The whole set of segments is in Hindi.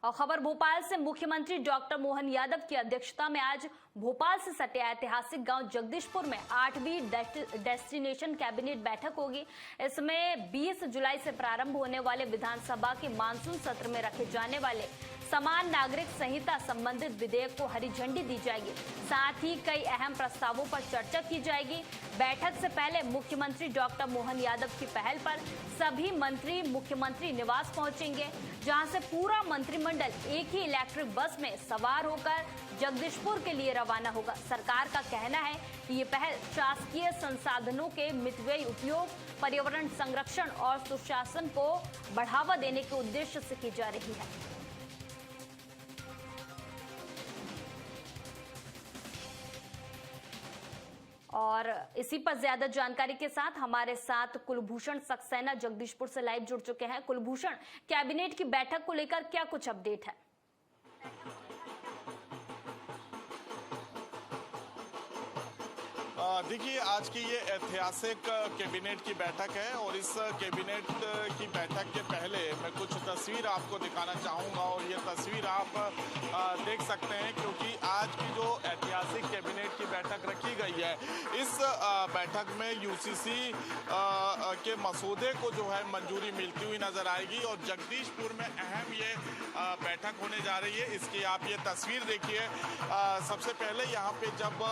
और खबर भोपाल से। मुख्यमंत्री डॉक्टर मोहन यादव की अध्यक्षता में आज भोपाल से सटे ऐतिहासिक गांव जगदीशपुर में 8वीं डेस्टिनेशन कैबिनेट बैठक होगी। इसमें 20 जुलाई से प्रारंभ होने वाले विधानसभा के मानसून सत्र में रखे जाने वाले समान नागरिक संहिता संबंधित विधेयक को हरी झंडी दी जाएगी। साथ ही कई अहम प्रस्तावों पर चर्चा की जाएगी। बैठक से पहले मुख्यमंत्री डॉक्टर मोहन यादव की पहल पर सभी मंत्री मुख्यमंत्री निवास पहुंचेंगे, जहां से पूरा मंत्रिमंडल एक ही इलेक्ट्रिक बस में सवार होकर जगदीशपुर के लिए रवाना होगा। सरकार का कहना है कि ये पहल शासकीय संसाधनों के मितव्ययी उपयोग, पर्यावरण संरक्षण और सुशासन को बढ़ावा देने के उद्देश्य से की जा रही है। और इसी पर ज्यादा जानकारी के साथ हमारे साथ कुलभूषण सक्सेना जगदीशपुर से लाइव जुड़ चुके हैं। कुलभूषण, कैबिनेट की बैठक को लेकर क्या कुछ अपडेट है? देखिए, आज की ये ऐतिहासिक कैबिनेट की बैठक है और इस कैबिनेट की बैठक के पहले मैं कुछ तस्वीर आपको दिखाना चाहूँगा और ये तस्वीर आप देख सकते हैं, क्योंकि आज की जो ऐतिहासिक कैबिनेट की बैठक रखी गई है, इस बैठक में यूसीसी के मसौदे को जो है मंजूरी मिलती हुई नजर आएगी और जगदीशपुर में अहम ये बैठक होने जा रही है। इसकी आप ये तस्वीर देखिए। सबसे पहले यहाँ पे जब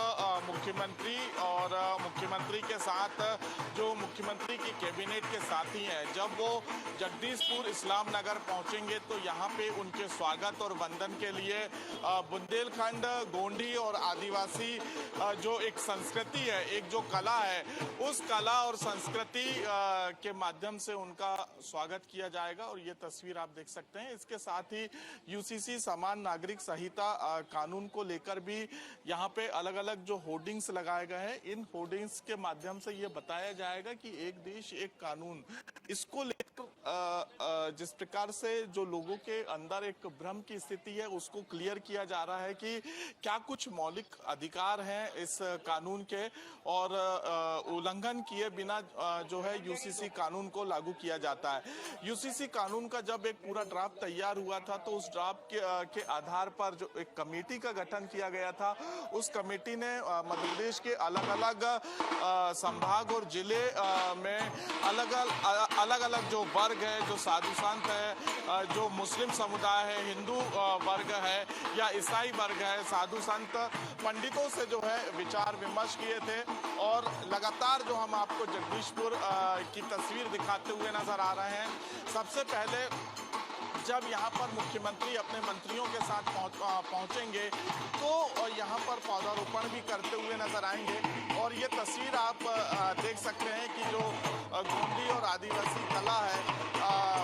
मुख्यमंत्री और मुख्यमंत्री के साथ जो मुख्यमंत्री की कैबिनेट के साथी हैं, जब वो जगदीशपुर इस्लाम नगर पहुंचेंगे तो यहाँ पे उनके स्वागत और वंदन के लिए बुंदेलखंड, गोंडी और आदिवासी जो एक संस्कृति है, एक जो कला है, उस कला और संस्कृति के माध्यम से उनका स्वागत किया जाएगा और ये तस्वीर आप देख सकते हैं। इसके साथ ही यूसीसी समान नागरिक संहिता कानून को लेकर भी यहाँ पे अलग अलग जो होर्डिंग्स लगाए गए हैं, इन होर्डिंग्स के माध्यम से ये बताया जाएगा कि एक देश एक कानून, इसको लेकर जिस प्रकार से जो लोगों के अंदर एक भ्रम की स्थिति है, उसको क्लियर किया जा रहा है कि क्या कुछ मौलिक अधिकार हैं इस कानून के और उल्लंघन किए बिना जो है यूसीसी कानून को लागू किया जाता है। यूसीसी कानून का जब एक पूरा ड्राफ्ट तैयार हुआ था तो उस ड्राफ्ट के आधार पर जो एक कमेटी का गठन किया गया था, उस कमेटी ने मध्य प्रदेश के अलग अलग संभाग और जिले में अलग अलग जो वर्ग है, जो साधु संत है, जो मुस्लिम समुदाय है, हिंदू वर्ग है या ईसाई वर्ग है, साधु संत पंडितों से जो है विचार विमर्श किए थे और लगातार जो हम आपको जगदीशपुर की तस्वीर दिखाते हुए नजर आ रहे हैं। सबसे पहले जब यहाँ पर मुख्यमंत्री अपने मंत्रियों के साथ पहुँचेंगे तो यहाँ पर पौधारोपण भी करते हुए नजर आएंगे और ये तस्वीर आप देख सकते हैं कि जो गोंडी और आदिवासी कला है,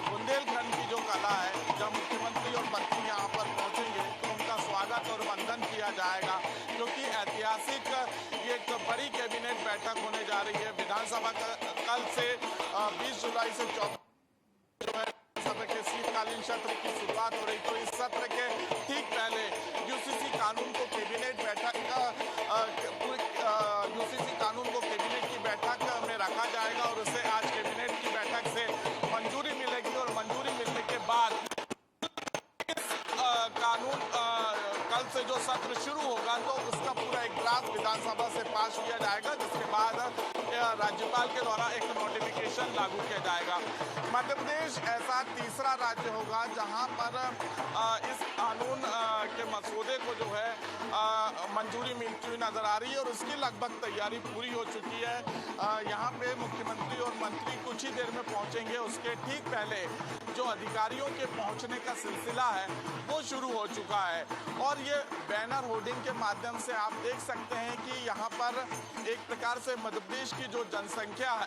बुंदेलखंड की जो कला है, जब मुख्यमंत्री और मंत्री यहाँ पर पहुँचेंगे तो उनका स्वागत और वंदन किया जाएगा, क्योंकि ऐतिहासिक ये एक बड़ी कैबिनेट बैठक होने जा रही है। विधानसभा कल से 20 जुलाई से 24 सत्र के शीतकालीन सत्र की शुरुआत हो रही, तो इस सत्र के ठीक पहले यूसीसी कानून को कैबिनेट की बैठक में रखा जाएगा और उसे आज कैबिनेट की बैठक से मंजूरी मिलेगी और मंजूरी मिलने के बाद कानून कल से जो सत्र शुरू होगा तो उसका पूरा एक ड्राफ्ट विधानसभा से पास किया जाएगा, जिसके बाद राज्यपाल के द्वारा एक नोटिफिकेशन लागू किया जाएगा। मध्य प्रदेश ऐसा तीसरा राज्य होगा जहां पर इस कानून के मसौदे को जो है मंजूरी मिलती हुई नजर आ रही है और उसकी लगभग तैयारी पूरी हो चुकी है। यहाँ पे मुख्यमंत्री और मंत्री कुछ ही देर में पहुंचेंगे। उसके ठीक पहले जो अधिकारियों के पहुंचने का सिलसिला है वो शुरू हो चुका है और ये बैनर होर्डिंग के माध्यम से आप देख सकते हैं कि यहाँ पर एक प्रकार से मध्य प्रदेश की जो जनसंख्या है,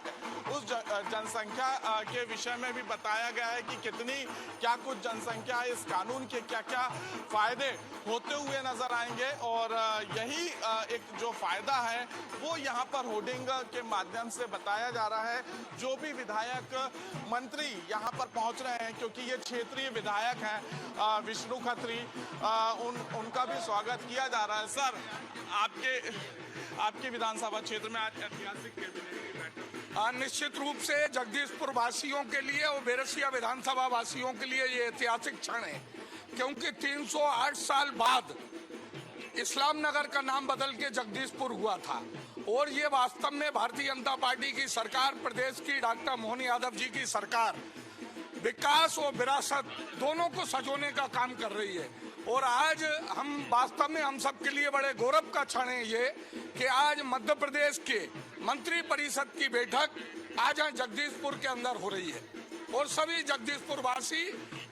उस जनसंख्या के विषय में भी बताया गया है कि कितनी क्या कुछ जनसंख्या है, इस कानून के क्या क्या फायदे होते हुए नजर आएंगे और यही एक जो फायदा है वो यहाँ पर होर्डिंग के माध्यम से बताया जा रहा है। जो भी विधायक मंत्री यहाँ पर पहुँच रहे हैं, क्योंकि ये क्षेत्रीय विधायक हैं विष्णु खत्री, उनका भी स्वागत किया जा रहा है। सर, आपके विधानसभा क्षेत्र में आज ऐतिहासिक कैबिनेट की बैठक निश्चित रूप से जगदीशपुर वासियों के लिए और बेरसिया विधानसभा वासियों के लिए ये ऐतिहासिक क्षण है, क्योंकि 308 साल बाद इस्लाम नगर का नाम बदल के जगदीशपुर हुआ था और ये वास्तव में भारतीय जनता पार्टी की सरकार, प्रदेश की डॉक्टर मोहन यादव जी की सरकार विकास और विरासत दोनों को सजोने का काम कर रही है। और आज हम वास्तव में हम सब के लिए बड़े गौरव का क्षण है ये कि आज मध्य प्रदेश के मंत्री परिषद की बैठक आज यहाँ जगदीशपुर के अंदर हो रही है और सभी जगदीशपुर वासी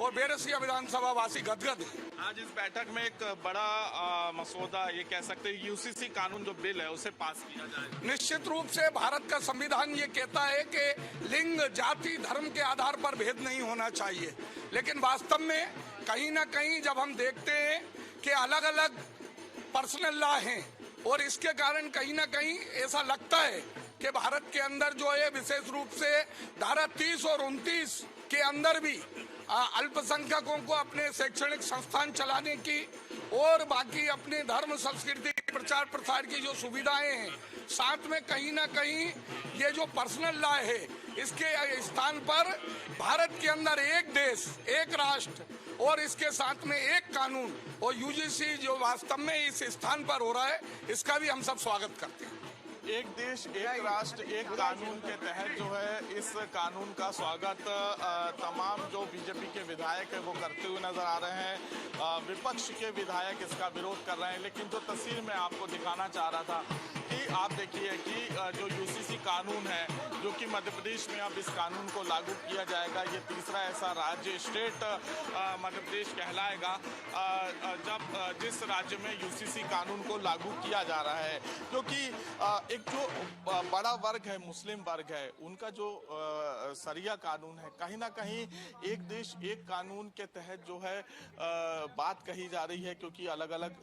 और बैरसिया विधानसभा वासी गदगद हैं। आज इस बैठक में एक बड़ा मसौदा, ये कह सकते हैं यूसीसी कानून जो बिल है उसे पास किया जाएगा। निश्चित रूप से भारत का संविधान ये कहता है कि लिंग, जाति, धर्म के आधार पर भेद नहीं होना चाहिए, लेकिन वास्तव में कहीं ना कहीं जब हम देखते हैं कि अलग अलग पर्सनल लॉ हैं और इसके कारण कहीं ना कहीं ऐसा लगता है कि भारत के अंदर जो है विशेष रूप से धारा 30 और 29 के अंदर भी अल्पसंख्यकों को अपने शैक्षणिक संस्थान चलाने की और बाकी अपने धर्म संस्कृति प्रचार प्रसार की जो सुविधाएं हैं, साथ में कहीं ना कहीं ये जो पर्सनल लॉ है इसके स्थान पर भारत के अंदर एक देश, एक राष्ट्र और इसके साथ में एक कानून और यूजीसी जो वास्तव में इस स्थान पर हो रहा है, इसका भी हम सब स्वागत करते हैं। एक देश एक राष्ट्र एक कानून के तहत जो है इस कानून का स्वागत तमाम जो बीजेपी के विधायक है वो करते हुए नजर आ रहे हैं। विपक्ष के विधायक इसका विरोध कर रहे हैं, लेकिन जो तस्वीर मैं आपको दिखाना चाह रहा था कि आप देखिए कि जो यूसीसी कानून है जो कि मध्य प्रदेश में अब इस कानून को लागू किया जाएगा। ये तीसरा ऐसा राज्य, स्टेट मध्य प्रदेश कहलाएगा जब जिस राज्य में यूसीसी कानून को लागू किया जा रहा है, क्योंकि एक जो बड़ा वर्ग है, मुस्लिम वर्ग है, उनका जो शरिया कानून है, कहीं ना कहीं एक देश एक कानून के तहत जो है बात कही जा रही है, क्योंकि अलग अलग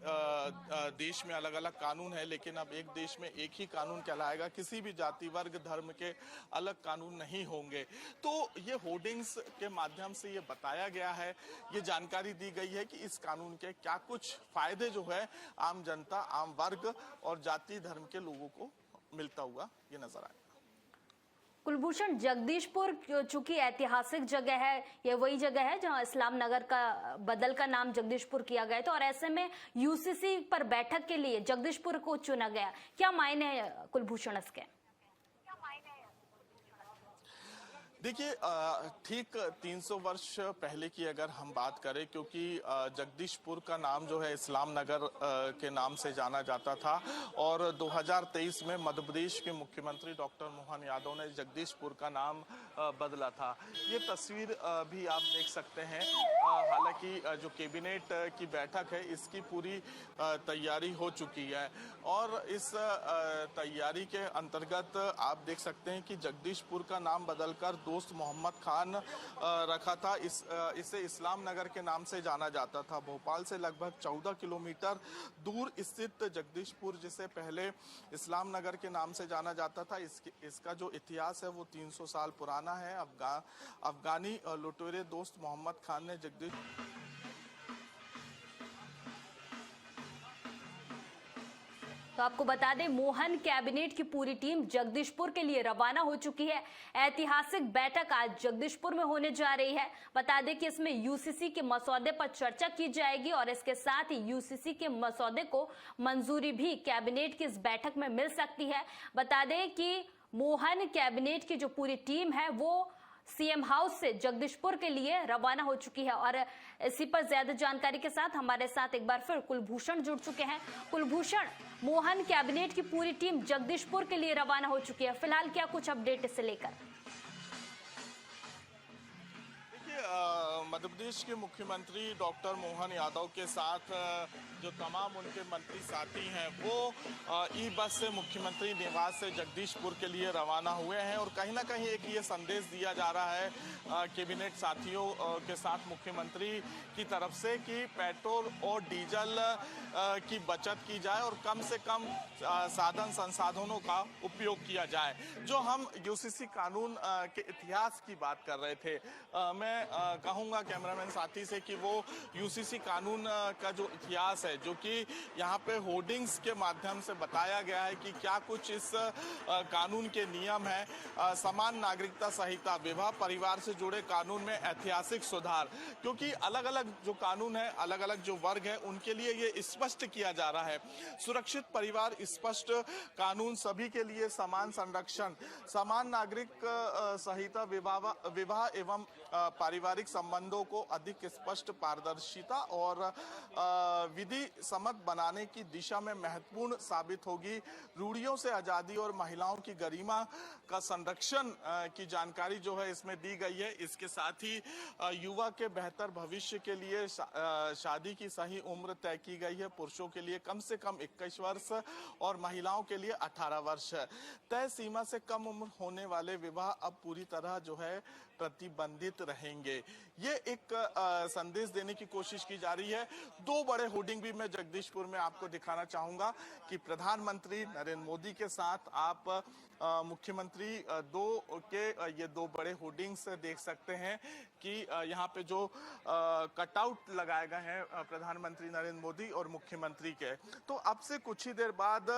देश में अलग अलग कानून है, लेकिन अब एक देश में एक ही कानून कहलाएगा। किसी भी जाति, वर्ग, धर्म के अलग कानून नहीं होंगे। तो ये होर्डिंग्स के माध्यम से ये बताया गया है, ये जानकारी दी गई है कि इस कानून के क्या कुछ फायदे जो है आम जनता, आम वर्ग और जाति धर्म के लोगों को मिलता हुआ ये नजर आएगा। कुलभूषण, जगदीशपुर चूंकि ऐतिहासिक जगह है, ये वही जगह है जहां इस्लाम नगर का बदल का नाम जगदीशपुर किया गया था और ऐसे में यूसीसी पर बैठक के लिए जगदीशपुर को चुना गया। क्या मायने है कुलभूषण इसके? देखिए, ठीक 300 वर्ष पहले की अगर हम बात करें, क्योंकि जगदीशपुर का नाम जो है इस्लाम नगर के नाम से जाना जाता था और 2023 में मध्य प्रदेश के मुख्यमंत्री डॉक्टर मोहन यादव ने जगदीशपुर का नाम बदला था। ये तस्वीर भी आप देख सकते हैं। हालांकि जो कैबिनेट की बैठक है इसकी पूरी तैयारी हो चुकी है और इस तैयारी के अंतर्गत आप देख सकते हैं कि जगदीशपुर का नाम बदलकर दोस्त मोहम्मद खान रखा था। इसे इस्लाम नगर के नाम से जाना जाता था। भोपाल से लगभग 14 किलोमीटर दूर स्थित जगदीशपुर, जिसे पहले इस्लाम नगर के नाम से जाना जाता था, इसका जो इतिहास है वो 300 साल पुराना है। अफगानी लुटेरे दोस्त मोहम्मद खान ने जगदीश तो आपको बता दें, मोहन कैबिनेट की पूरी टीम जगदीशपुर के लिए रवाना हो चुकी है। ऐतिहासिक बैठक आज जगदीशपुर में होने जा रही है। बता दें कि इसमें यूसीसी के मसौदे पर चर्चा की जाएगी और इसके साथ ही यूसीसी के मसौदे को मंजूरी भी कैबिनेट की इस बैठक में मिल सकती है। बता दें कि मोहन कैबिनेट की जो पूरी टीम है वो सीएम हाउस से जगदीशपुर के लिए रवाना हो चुकी है और इसी पर ज्यादा जानकारी के साथ हमारे साथ एक बार फिर कुलभूषण जुड़ चुके हैं। कुलभूषण, मोहन कैबिनेट की पूरी टीम जगदीशपुर के लिए रवाना हो चुकी है, फिलहाल क्या कुछ अपडेट इसे लेकर? मध्य प्रदेश के मुख्यमंत्री डॉक्टर मोहन यादव के साथ जो तमाम उनके मंत्री साथी हैं वो ई बस से मुख्यमंत्री निवास से जगदीशपुर के लिए रवाना हुए हैं और कहीं ना कहीं एक ये संदेश दिया जा रहा है कैबिनेट साथियों के साथ मुख्यमंत्री की तरफ से कि पेट्रोल और डीजल की बचत की जाए और कम से कम साधन संसाधनों का उपयोग किया जाए। जो हम यूसीसी कानून के इतिहास की बात कर रहे थे, मैं कहूँगा पूछा कैमरामैन साथी से कि वो यूसीसी कानून का जो इतिहास है, जो कि यहाँ पे होर्डिंग्स के माध्यम से बताया गया है कि क्या कुछ इस कानून के नियम है। समान नागरिकता संहिता, विवाह परिवार से जुड़े कानून में ऐतिहासिक सुधार, क्योंकि अलग अलग जो कानून है, अलग अलग जो वर्ग है, उनके लिए ये स्पष्ट किया जा रहा है। सुरक्षित परिवार स्पष्ट कानून, सभी के लिए समान संरक्षण, समान नागरिक संहिता, विवाह एवं पारिवारिक संबंधों को अधिक स्पष्ट, पारदर्शिता और विधि सम्मत बनाने की दिशा में महत्वपूर्ण साबित होगी। रूढ़ियों से आजादी और महिलाओं की गरिमा का संरक्षण की जानकारी जो है इसमें दी गई है। इसके साथ ही युवा के बेहतर भविष्य के लिए शादी की सही उम्र तय की गई है। पुरुषों के लिए कम से कम 21 वर्ष और महिलाओं के लिए 18 वर्ष। तय सीमा से कम उम्र होने वाले विवाह अब पूरी तरह जो है प्रतिबंधित रहेंगे। ये एक संदेश देने की कोशिश की जा रही है। दो बड़े होर्डिंग भी मैं जगदीशपुर में आपको दिखाना चाहूंगा कि प्रधानमंत्री नरेंद्र मोदी के साथ आप मुख्यमंत्री ये दो बड़े होर्डिंग्स देख सकते हैं कि यहाँ पे जो कटआउट लगाए गए हैं प्रधानमंत्री नरेंद्र मोदी और मुख्यमंत्री के। तो अब से कुछ ही देर बाद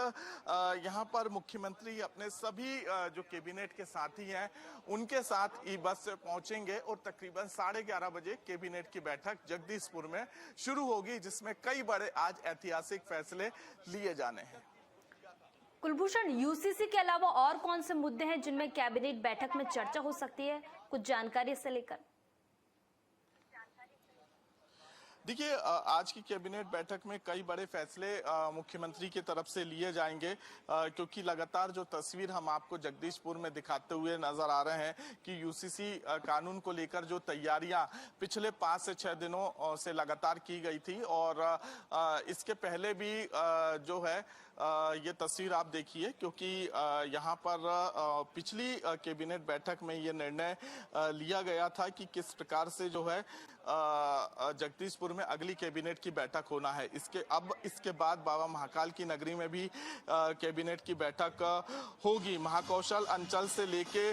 यहाँ पर मुख्यमंत्री अपने सभी जो कैबिनेट के साथी हैं उनके साथ ई बस से पहुंचेंगे और तकरीबन 11:30 बजे कैबिनेट की बैठक जगदीशपुर में शुरू होगी, जिसमें कई बड़े आज ऐतिहासिक फैसले लिए जाने हैं। कुलभूषण, यूसीसी के अलावा और कौन से मुद्दे हैं जिनमें कैबिनेट बैठक में चर्चा हो सकती है, कुछ जानकारी से लेकर? देखिए, आज की कैबिनेट बैठक में कई बड़े फैसले मुख्यमंत्री की तरफ से लिए जाएंगे, क्योंकि लगातार जो तस्वीर हम आपको जगदीशपुर में दिखाते हुए नजर आ रहे हैं कि यूसीसी कानून को लेकर जो तैयारियां पिछले 5 से 6 दिनों से लगातार की गई थी और इसके पहले भी जो है ये तस्वीर आप देखिए, क्योंकि यहाँ पर पिछली कैबिनेट बैठक में ये निर्णय लिया गया था कि किस प्रकार से जो है जगदीशपुर में अगली कैबिनेट की बैठक होना है। इसके बाद बाबा महाकाल की नगरी में भी कैबिनेट की बैठक होगी। महाकौशल अंचल से लेके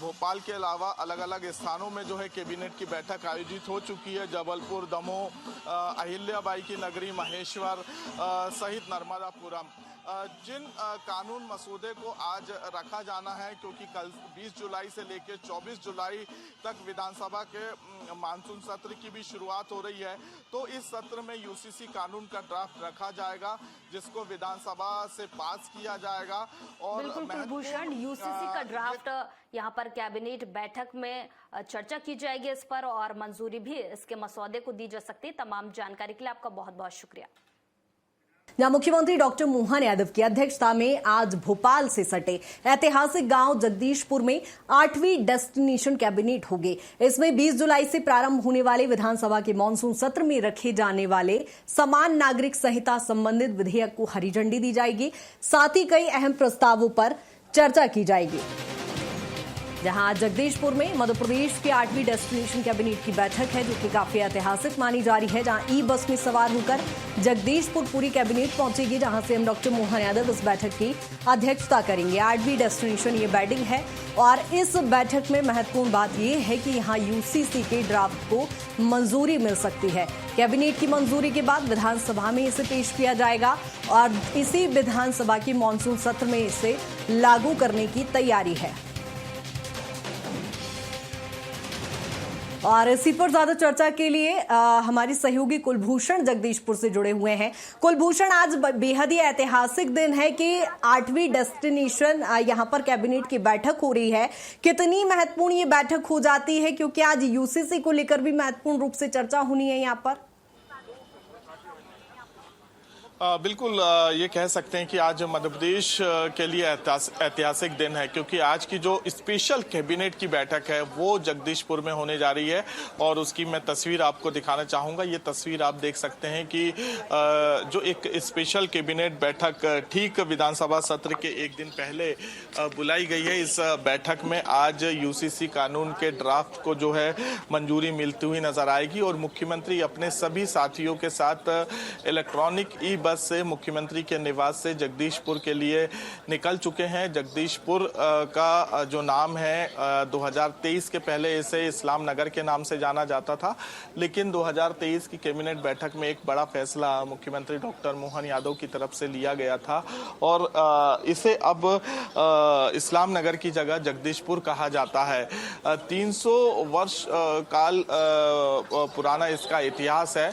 भोपाल के अलावा अलग अलग स्थानों में जो है कैबिनेट की बैठक आयोजित हो चुकी है। जबलपुर, दमोह, अहिल्याबाई की नगरी, महेश्वर सहित नर्मदापुरम। जिन कानून मसौदे को आज रखा जाना है, क्योंकि कल 20 जुलाई से लेकर 24 जुलाई तक विधानसभा के मानसून सत्र की भी शुरुआत हो रही है, तो इस सत्र में यूसीसी कानून का ड्राफ्ट रखा जाएगा, जिसको विधानसभा से पास किया जाएगा। और बिल्कुल कुलभूषण, यूसीसी का ड्राफ्ट यहाँ पर कैबिनेट बैठक में चर्चा की जाएगी इस पर, और मंजूरी भी इसके मसौदे को दी जा सकती है। तमाम जानकारी के लिए आपका बहुत बहुत शुक्रिया। जहां मुख्यमंत्री डॉक्टर मोहन यादव की अध्यक्षता में आज भोपाल से सटे ऐतिहासिक गांव जगदीशपुर में 8वीं डेस्टिनेशन कैबिनेट होगी। इसमें 20 जुलाई से प्रारंभ होने वाले विधानसभा के मानसून सत्र में रखे जाने वाले समान नागरिक संहिता संबंधित विधेयक को हरी झंडी दी जाएगी। साथ ही कई अहम प्रस्तावों पर चर्चा की जाएगी। जहां जगदीशपुर में मध्य प्रदेश की 8वीं डेस्टिनेशन कैबिनेट की बैठक है, जो कि काफी ऐतिहासिक मानी जा रही है। जहां ई बस में सवार होकर जगदीशपुर पूरी कैबिनेट पहुंचेगी, जहां सीएम डॉक्टर मोहन यादव इस बैठक की अध्यक्षता करेंगे। 8वीं डेस्टिनेशन ये बैठक है और इस बैठक में महत्वपूर्ण बात यह है कि यहां यूसीसी के ड्राफ्ट को मंजूरी मिल सकती है। कैबिनेट की मंजूरी के बाद विधानसभा में इसे पेश किया जाएगा और इसी विधानसभा के मानसून सत्र में इसे लागू करने की तैयारी है। और इसी पर ज्यादा चर्चा के लिए हमारी सहयोगी कुलभूषण जगदीशपुर से जुड़े हुए हैं। कुलभूषण, आज बेहद ही ऐतिहासिक दिन है कि 8वीं डेस्टिनेशन यहां पर कैबिनेट की बैठक हो रही है। कितनी महत्वपूर्ण ये बैठक हो जाती है, क्योंकि आज यूसीसी को लेकर भी महत्वपूर्ण रूप से चर्चा होनी है यहां पर? बिल्कुल, ये कह सकते हैं कि आज मध्य प्रदेश के लिए ऐतिहासिक दिन है, क्योंकि आज की जो स्पेशल कैबिनेट की बैठक है वो जगदीशपुर में होने जा रही है। और उसकी मैं तस्वीर आपको दिखाना चाहूंगा। ये तस्वीर आप देख सकते हैं कि जो एक स्पेशल कैबिनेट बैठक ठीक विधानसभा सत्र के एक दिन पहले बुलाई गई है। इस बैठक में आज यूसीसी कानून के ड्राफ्ट को जो है मंजूरी मिलती हुई नजर आएगी और मुख्यमंत्री अपने सभी साथियों के साथ इलेक्ट्रॉनिक ई बस से मुख्यमंत्री के निवास से जगदीशपुर के लिए निकल चुके हैं। जगदीशपुर का जो नाम है 2023 के पहले इसे इस्लाम नगर के नाम से जाना जाता था, लेकिन 2023 की कैबिनेट बैठक में एक बड़ा फैसला मुख्यमंत्री डॉक्टर मोहन यादव की तरफ से लिया गया था और इसे अब इस्लाम नगर की जगह जगदीशपुर कहा जाता है। 300 वर्ष काल पुराना इसका इतिहास है,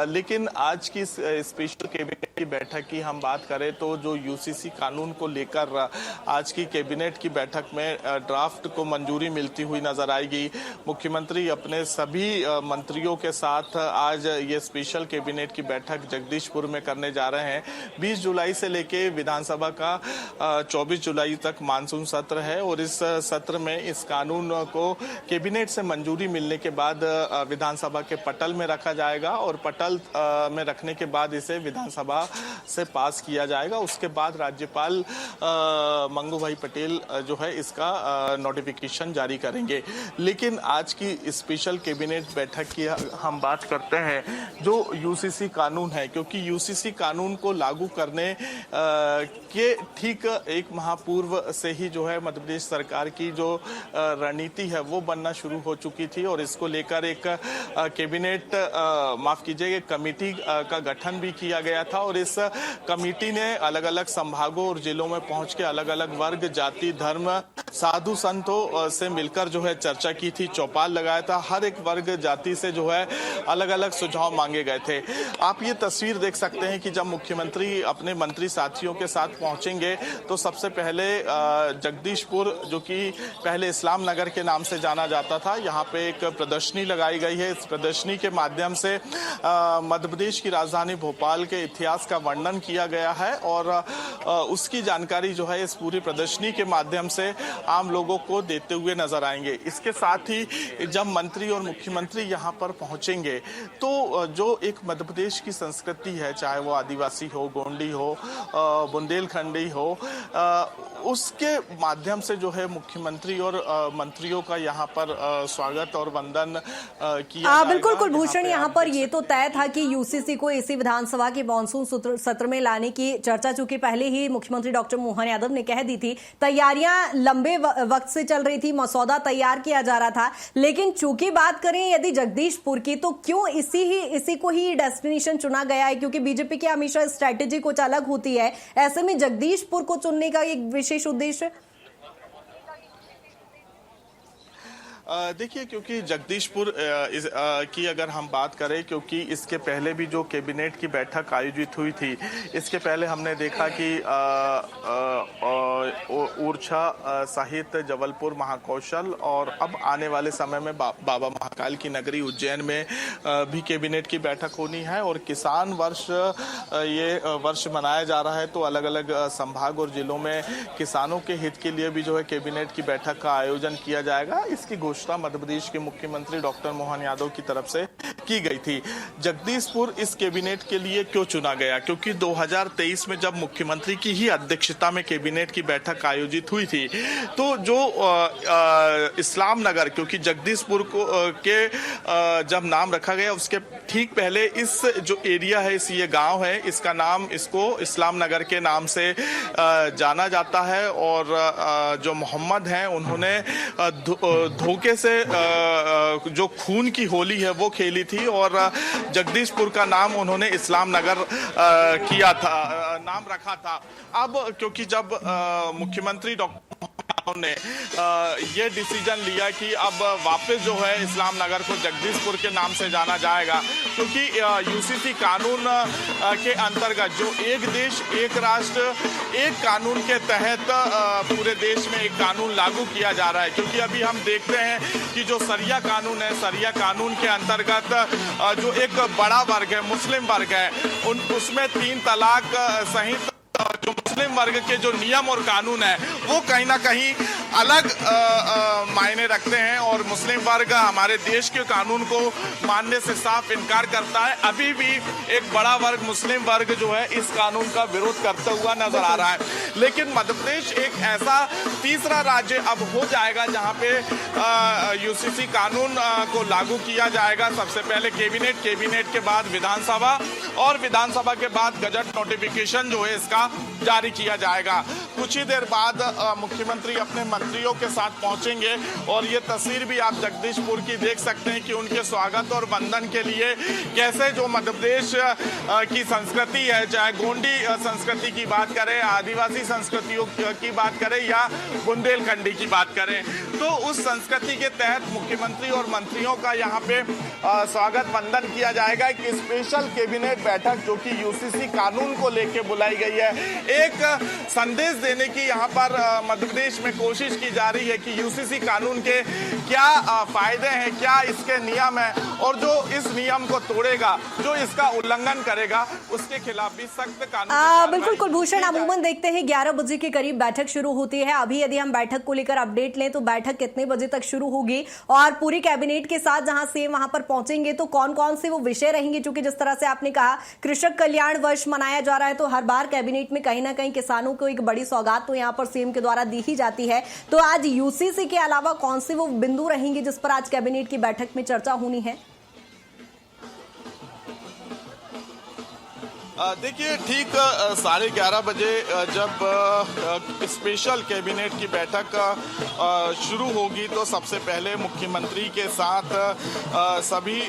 लेकिन आज की स्पेशल कैबिनेट की बैठक की हम बात करें तो जो यूसीसी कानून को लेकर आज की कैबिनेट की बैठक में ड्राफ्ट को मंजूरी मिलती हुई नजर आएगी। मुख्यमंत्री अपने सभी मंत्रियों के साथ आज ये स्पेशल कैबिनेट की बैठक जगदीशपुर में करने जा रहे हैं। 20 जुलाई से लेके विधानसभा का 24 जुलाई तक मानसून सत्र है और इस सत्र में इस कानून को कैबिनेट से मंजूरी मिलने के बाद विधानसभा के पटल में रखा जाएगा और पटल में रखने के बाद इसे विधानसभा से पास किया जाएगा। उसके बाद राज्यपाल मंगू भाई पटेल जो है इसका नोटिफिकेशन जारी करेंगे। लेकिन आज की स्पेशल कैबिनेट बैठक की हम बात करते हैं जो यूसीसी कानून है, क्योंकि यूसीसी कानून को लागू करने के ठीक एक माह पूर्व से ही जो है मध्य प्रदेश सरकार की जो रणनीति है वो बनना शुरू हो चुकी थी और इसको लेकर एक कैबिनेट माफ कीजिएगा कमेटी का गठन भी किया गया था और इस कमेटी ने अलग अलग संभागों और जिलों में पहुंच के अलग अलग वर्ग, जाति, धर्म, साधु संतों से मिलकर जो है चर्चा की थी, चौपाल लगाया था। हर एक वर्ग, जाति से जो है अलग अलग सुझाव मांगे गए थे। आप ये तस्वीर देख सकते हैं कि जब मुख्यमंत्री अपने मंत्री साथियों के साथ पहुंचेंगे तो सबसे पहले जगदीशपुर, जो कि पहले इस्लाम नगर के नाम से जाना जाता था, यहाँ पे एक प्रदर्शनी लगाई गई है। इस प्रदर्शनी के माध्यम से मध्य प्रदेश की राजधानी भोपाल के इतिहास का वर्णन किया गया है और उसकी जानकारी जो है इस पूरी प्रदर्शनी के माध्यम से आम लोगों को देते हुए नजर आएंगे। इसके साथ ही जब मंत्री और मुख्यमंत्री यहाँ पर पहुंचेंगे तो जो एक मध्य प्रदेश की संस्कृति है, चाहे वो आदिवासी हो, गोंडी हो, बुंदेलखंडी हो, उसके माध्यम से जो है मुख्यमंत्री और मंत्रियों का यहाँ पर स्वागत और वंदन किया। बिल्कुल कुलभूषण, यहाँ पर ये तो तय था कि यूसीसी को इसी विधानसभा के मानसून सत्र में लाने की चर्चा चूंकि पहले ही मुख्यमंत्री डॉक्टर मोहन यादव ने कह दी थी। तैयारियां लंबे वक्त से चल रही थी, मसौदा तैयार किया जा रहा था, लेकिन चूंकि बात करें यदि जगदीशपुर की तो क्यों इसी को ही डेस्टिनेशन चुना गया है? क्योंकि बीजेपी की हमेशा स्ट्रैटेजी कुछ अलग होती है, ऐसे में जगदीशपुर को चुनने का एक विशेष उद्देश्य। देखिए, क्योंकि जगदीशपुर की अगर हम बात करें, क्योंकि इसके पहले भी जो कैबिनेट की बैठक आयोजित हुई थी, इसके पहले हमने देखा कि ओरछा, साहित्य, जबलपुर, महाकौशल और अब आने वाले समय में बाबा महाकाल की नगरी उज्जैन में भी कैबिनेट की बैठक होनी है और किसान वर्ष ये वर्ष मनाया जा रहा है, तो अलग अलग संभाग और जिलों में किसानों के हित के लिए भी जो है कैबिनेट की बैठक का आयोजन किया जाएगा। इसकी घोषणा मध्य प्रदेश के मुख्यमंत्री डॉक्टर मोहन यादव की तरफ से की गई थी। जगदीशपुर इस कैबिनेट के लिए क्यों चुना गया? क्योंकि 2023 में जब मुख्यमंत्री की ही अध्यक्षता में कैबिनेट की बैठक आयोजित हुई थी तो जो इस्लाम नगर, क्योंकि जगदीशपुर को के जब नाम रखा गया उसके ठीक पहले इस जो एरिया है, इस ये गांव है, इसका नाम इसको इस्लाम नगर के नाम से जाना जाता है और जो मोहम्मद हैं उन्होंने धोखे से जो खून की होली है वो खेली थी और जगदीशपुर का नाम उन्होंने इस्लाम नगर किया था, नाम रखा था। अब क्योंकि जब मुख्यमंत्री डॉक्टर ने ये डिसीजन लिया कि अब वापस जो है इस्लाम नगर को जगदीशपुर के नाम से जाना जाएगा, क्योंकि यूसीसी कानून के अंतर्गत जो एक देश एक राष्ट्र एक कानून के तहत पूरे देश में एक कानून लागू किया जा रहा है। क्योंकि अभी हम देखते हैं कि जो सरिया कानून है, सरिया कानून के अंतर्गत जो एक बड़ा वर्ग है, मुस्लिम वर्ग है, उसमें 3 तलाक सहित जो मुस्लिम वर्ग के जो नियम और कानून है वो कहीं ना कहीं अलग मायने रखते हैं और मुस्लिम वर्ग हमारे देश के कानून को मानने से साफ इनकार करता है। अभी भी एक बड़ा वर्ग, मुस्लिम वर्ग जो है इस कानून का विरोध करता हुआ नजर आ रहा है। लेकिन मध्य प्रदेश एक ऐसा तीसरा राज्य अब हो जाएगा जहां पे यूसीसी कानून को लागू किया जाएगा। सबसे पहले कैबिनेट के बाद विधानसभा और विधानसभा के बाद गजट नोटिफिकेशन जो है इसका जारी किया जाएगा। कुछ ही देर बाद मुख्यमंत्री अपने मंत्रियों के साथ पहुंचेंगे और ये तस्वीर भी आप जगदीशपुर की देख सकते हैं कि उनके स्वागत और वंदन के लिए कैसे जो मध्य प्रदेश की संस्कृति है, चाहे गोंडी संस्कृति की बात करें, आदिवासी संस्कृतियों की बात करें या बुंदेलखंडी की बात करें, तो उस संस्कृति के तहत मुख्यमंत्री और मंत्रियों का यहाँ पे स्वागत वंदन किया जाएगा। एक स्पेशल कैबिनेट बैठक जो कि यूसीसी कानून को लेकर बुलाई गई है, एक संदेश देने की यहाँ पर मध्य प्रदेश में कोशिश की जा रही है कि यूसीसी कानून के क्या फायदे हैं, क्या इसके नियम हैं, और जो इस नियम को तोड़ेगा, जो इसका उल्लंघन करेगा, उसके खिलाफ भी सख्त कानून। बिल्कुल कुलभूषण, अमूमन देखते हैं 11 बजे के करीब बैठक शुरू होती है। अभी यदि हम बैठक को लेकर अपडेट लें तो बैठक कितने बजे तक शुरू होगी और पूरी कैबिनेट के साथ जहां सीएम वहां पर पहुंचेंगे तो कौन कौन से वो विषय रहेंगे? क्योंकि जिस तरह से आपने कहा कृषक कल्याण वर्ष मनाया जा रहा है, तो हर बार कैबिनेट में कहीं ना कहीं किसानों को एक बड़ी सौगात तो यहाँ पर सीएम के द्वारा दी ही जाती है। तो आज यूसीसी के अलावा कौन से वो बिंदु रहेंगे जिस पर आज कैबिनेट की बैठक में चर्चा होनी है? देखिए, ठीक 11:30 बजे जब स्पेशल कैबिनेट की बैठक शुरू होगी तो सबसे पहले मुख्यमंत्री के साथ सभी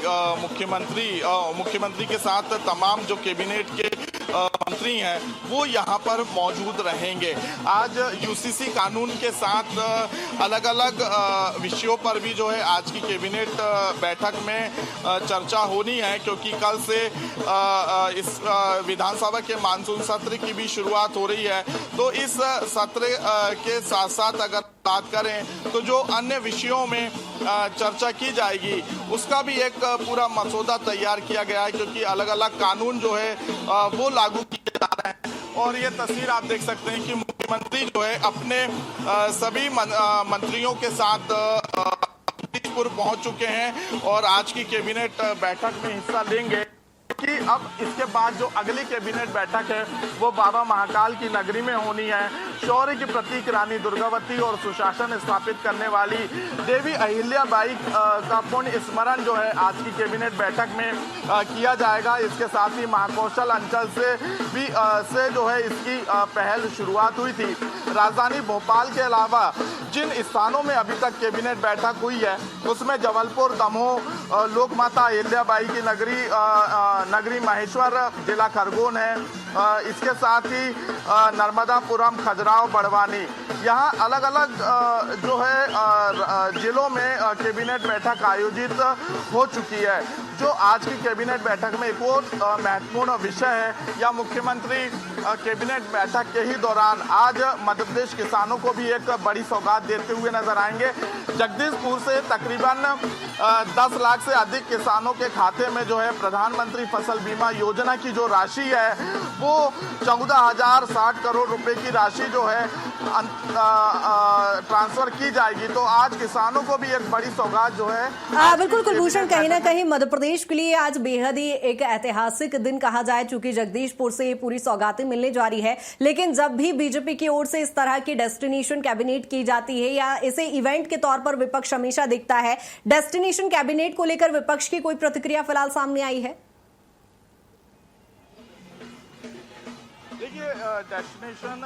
मुख्यमंत्री के साथ तमाम जो कैबिनेट के मंत्री हैं वो यहाँ पर मौजूद रहेंगे। आज यूसीसी कानून के साथ अलग अलग विषयों पर भी जो है आज की कैबिनेट बैठक में चर्चा होनी है, क्योंकि कल से इस विधानसभा के मानसून सत्र की भी शुरुआत हो रही है। तो इस सत्र के साथ साथ अगर बात करें तो जो अन्य विषयों में चर्चा की जाएगी उसका भी एक पूरा मसौदा तैयार किया गया है, क्योंकि अलग अलग कानून जो है वो लागू किए जा रहे हैं। और ये तस्वीर आप देख सकते हैं कि मुख्यमंत्री जो है अपने सभी मंत्रियों के साथ जगदीशपुर पहुंच चुके हैं और आज की कैबिनेट बैठक में हिस्सा लेंगे। कि अब इसके बाद जो अगली कैबिनेट बैठक है वो बाबा महाकाल की नगरी में होनी है। शौर्य की प्रतीक रानी दुर्गावती और सुशासन स्थापित करने वाली देवी अहिल्याबाई का पुण्य स्मरण जो है आज की कैबिनेट बैठक में किया जाएगा। इसके साथ ही महाकौशल अंचल से जो है इसकी पहल शुरुआत हुई थी। राजधानी भोपाल के अलावा जिन स्थानों में अभी तक कैबिनेट बैठक हुई है उसमें जबलपुर, दमोह, लोक माता अहिल्याबाई की नगरी महेश्वर जिला खरगोन है। इसके साथ ही नर्मदापुरम, खजुराहो, बड़वानी, यहाँ अलग अलग जो है जिलों में कैबिनेट बैठक आयोजित हो चुकी है। जो आज की कैबिनेट बैठक में एक और महत्वपूर्ण विषय है, या मुख्यमंत्री कैबिनेट बैठक के ही दौरान आज मध्य प्रदेश किसानों को भी एक बड़ी सौगात देते हुए नजर आएंगे। जगदीशपुर से तकरीबन 10 लाख से अधिक किसानों के खाते में जो है प्रधानमंत्री फसल बीमा योजना की जो राशि है वो 14,060 करोड़ रुपए की राशि जो है ट्रांसफर की जाएगी। तो आज किसानों को भी एक बड़ी सौगात जो है बिल्कुल कुलभूषण, कहीं ना कहीं मध्य प्रदेश के लिए आज बेहद ही एक ऐतिहासिक दिन कहा जाए, चूंकि जगदीशपुर से ये पूरी सौगातें मिलने जा रही है। लेकिन जब भी बीजेपी की ओर से इस तरह की डेस्टिनेशन कैबिनेट की जाती है या इसे इवेंट के तौर पर विपक्ष हमेशा दिखता है, डेस्टिनेशन कैबिनेट को लेकर विपक्ष की कोई प्रतिक्रिया फिलहाल सामने आई है? देखिए, डेस्टिनेशन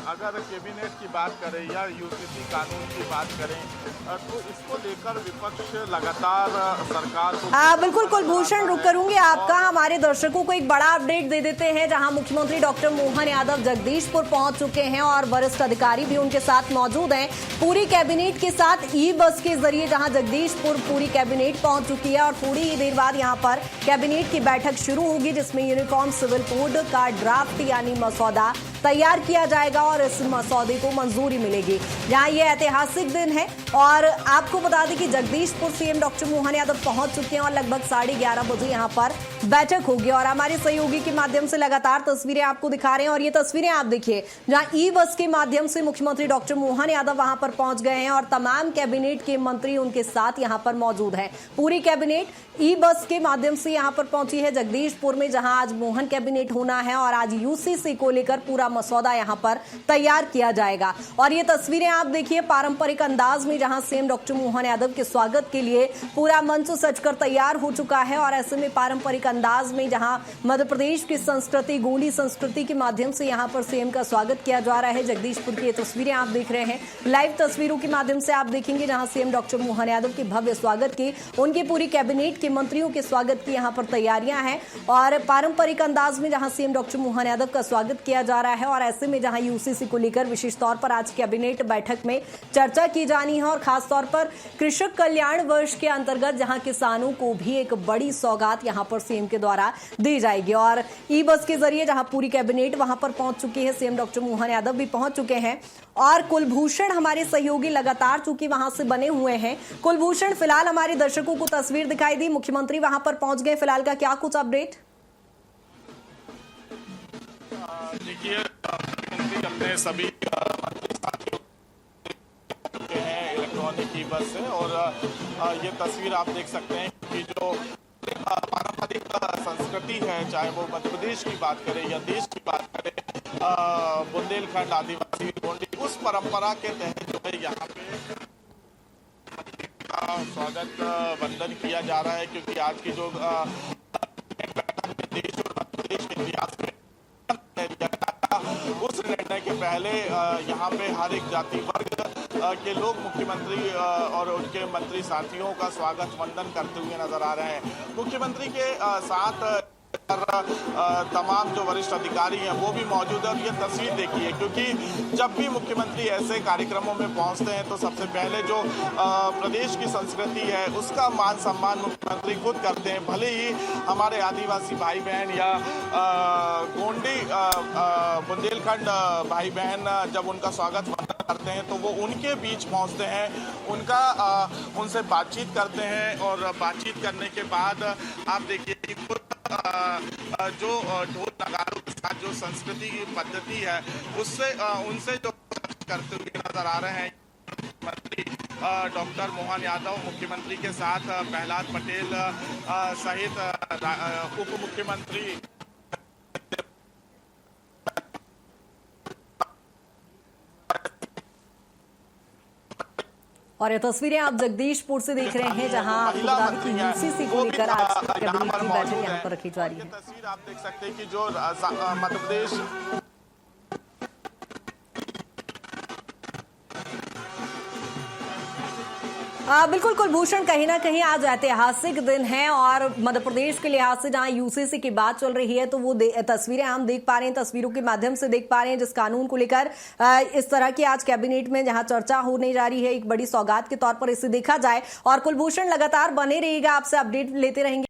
अगर कैबिनेट की बात करें या यूसीसी कानून की बात करें तो इसको लेकर विपक्ष लगातार सरकार को बिल्कुल कुलभूषण, रुक करूंगी आपका। हमारे दर्शकों को एक बड़ा अपडेट दे देते हैं, जहां मुख्यमंत्री डॉक्टर मोहन यादव जगदीशपुर पहुंच चुके हैं और वरिष्ठ अधिकारी भी उनके साथ मौजूद हैं। पूरी कैबिनेट के साथ ई बस के जरिए जहां जगदीशपुर पूरी कैबिनेट पहुंच चुकी है और थोड़ी ही देर बाद यहां पर कैबिनेट की बैठक शुरू होगी, जिसमें यूनिफॉर्म सिविल कोड का ड्राफ्ट यानी मसौदा तैयार किया जाएगा और इस मसौदे को मंजूरी मिलेगी। यहाँ ये ऐतिहासिक दिन है और आपको बता दें कि जगदीशपुर सीएम डॉक्टर मोहन यादव पहुंच चुके हैं और लगभग 11:30 बजे यहाँ पर बैठक होगी। और हमारे सहयोगी के माध्यम से लगातार तस्वीरें आपको दिखा रहे हैं और ये तस्वीरें आप देखिए जहाँ ई बस के माध्यम से मुख्यमंत्री डॉक्टर मोहन यादव वहां पर पहुंच गए हैं और तमाम कैबिनेट के मंत्री उनके साथ यहाँ पर मौजूद है। पूरी कैबिनेट ई बस के माध्यम से यहाँ पर पहुंची है जगदीशपुर में, जहां आज मोहन कैबिनेट होना है और आज यूसीसी को लेकर पूरा मसौदा यहाँ पर तैयार किया जाएगा। और ये तस्वीरें आप देखिए, पारंपरिक अंदाज में में जहां सीएम डॉक्टर मोहन यादव के स्वागत के लिए पूरा मंच सजकर तैयार हो चुका है और ऐसे में पारंपरिक अंदाज में जहां मध्य प्रदेश की संस्कृति, गोंडी संस्कृति के माध्यम से यहां पर सीएम का स्वागत किया जा रहा है। जगदीशपुर की ये तस्वीरें आप देख रहे हैं, लाइव तस्वीरों के माध्यम से आप देखेंगे जहां सीएम डॉक्टर मोहन यादव के भव्य स्वागत की, उनके पूरी कैबिनेट के मंत्रियों के स्वागत की यहां पर तैयारियां हैं और पारंपरिक अंदाज में जहां सीएम डॉक्टर मोहन यादव का स्वागत किया जा रहा है और ऐसे में जहां यूसीसी को लेकर विशेष तौर पर आज कैबिनेट बैठक में चर्चा की जानी है और खास तौर पर कृषक कल्याण वर्ष के अंतर्गत जहां किसानों को भी एक बड़ी सौगात यहां पर सीएम के द्वारा दी जाएगी और ई बस के जरिए जहां पूरी कैबिनेट वहां पर पहुंच चुकी है, सीएम डॉक्टर मोहन यादव भी पहुंच चुके हैं और कुलभूषण हमारे सहयोगी लगातार चूंकि वहां से बने हुए हैं। कुलभूषण, फिलहाल हमारे दर्शकों को तस्वीर दिखाई दी, मुख्यमंत्री वहां पर पहुंच गए, फिलहाल का क्या कुछ अपडेट? देखिए, अपने सभी हैं इलेक्ट्रॉनिक ई बस से और ये तस्वीर आप देख सकते हैं कि जो पारंपरिक संस्कृति है, चाहे वो मध्य प्रदेश की बात करें या देश की बात करें, बुंदेलखंड आदिवासी गोंडी, उस परंपरा के तहत जो है यहाँ पे स्वागत वंदन किया जा रहा है क्योंकि आज की जो देश और मध्य प्रदेश के इतिहास में उस निर्णय के पहले यहाँ पे हर एक जाति वर्ग के लोग मुख्यमंत्री और उनके मंत्री साथियों का स्वागत वंदन करते हुए नजर आ रहे हैं। मुख्यमंत्री के साथ तमाम जो वरिष्ठ अधिकारी हैं वो भी मौजूद है और ये तस्वीर देखिए क्योंकि जब भी मुख्यमंत्री ऐसे कार्यक्रमों में पहुंचते हैं तो सबसे पहले जो प्रदेश की संस्कृति है उसका मान सम्मान मुख्यमंत्री खुद करते हैं। भले ही हमारे आदिवासी भाई बहन या गोंडी बुंदेलखंड भाई बहन जब उनका स्वागत करते हैं तो वो उनके बीच पहुंचते हैं, उनसे बातचीत करते हैं और बातचीत करने के बाद आप देखिए कि जो ढोल नगारों के साथ जो संस्कृति की पद्धति है उससे उनसे जो करते हुए नजर आ रहे हैं मंत्री डॉक्टर मोहन यादव, मुख्यमंत्री के साथ प्रहलाद पटेल सहित उप मुख्यमंत्री। और ये तस्वीरें आप जगदीशपुर से देख रहे हैं जहां यूसीसी को लेकर आज कैबिनेट की बैठक यहां पर रखी जा रही है। तस्वीर आप देख सकते हैं कि जो मध्य प्रदेश बिल्कुल कुलभूषण, कहीं ना कहीं आज ऐतिहासिक दिन है और मध्य प्रदेश के लिहाज से जहां यूसीसी की बात चल रही है तो वो तस्वीरें हम देख पा रहे हैं, तस्वीरों के माध्यम से देख पा रहे हैं जिस कानून को लेकर इस तरह की आज कैबिनेट में जहां चर्चा होने जा रही है एक बड़ी सौगात के तौर पर इसे देखा जाए। और कुलभूषण लगातार बने रहिएगा, आपसे अपडेट लेते रहेंगे।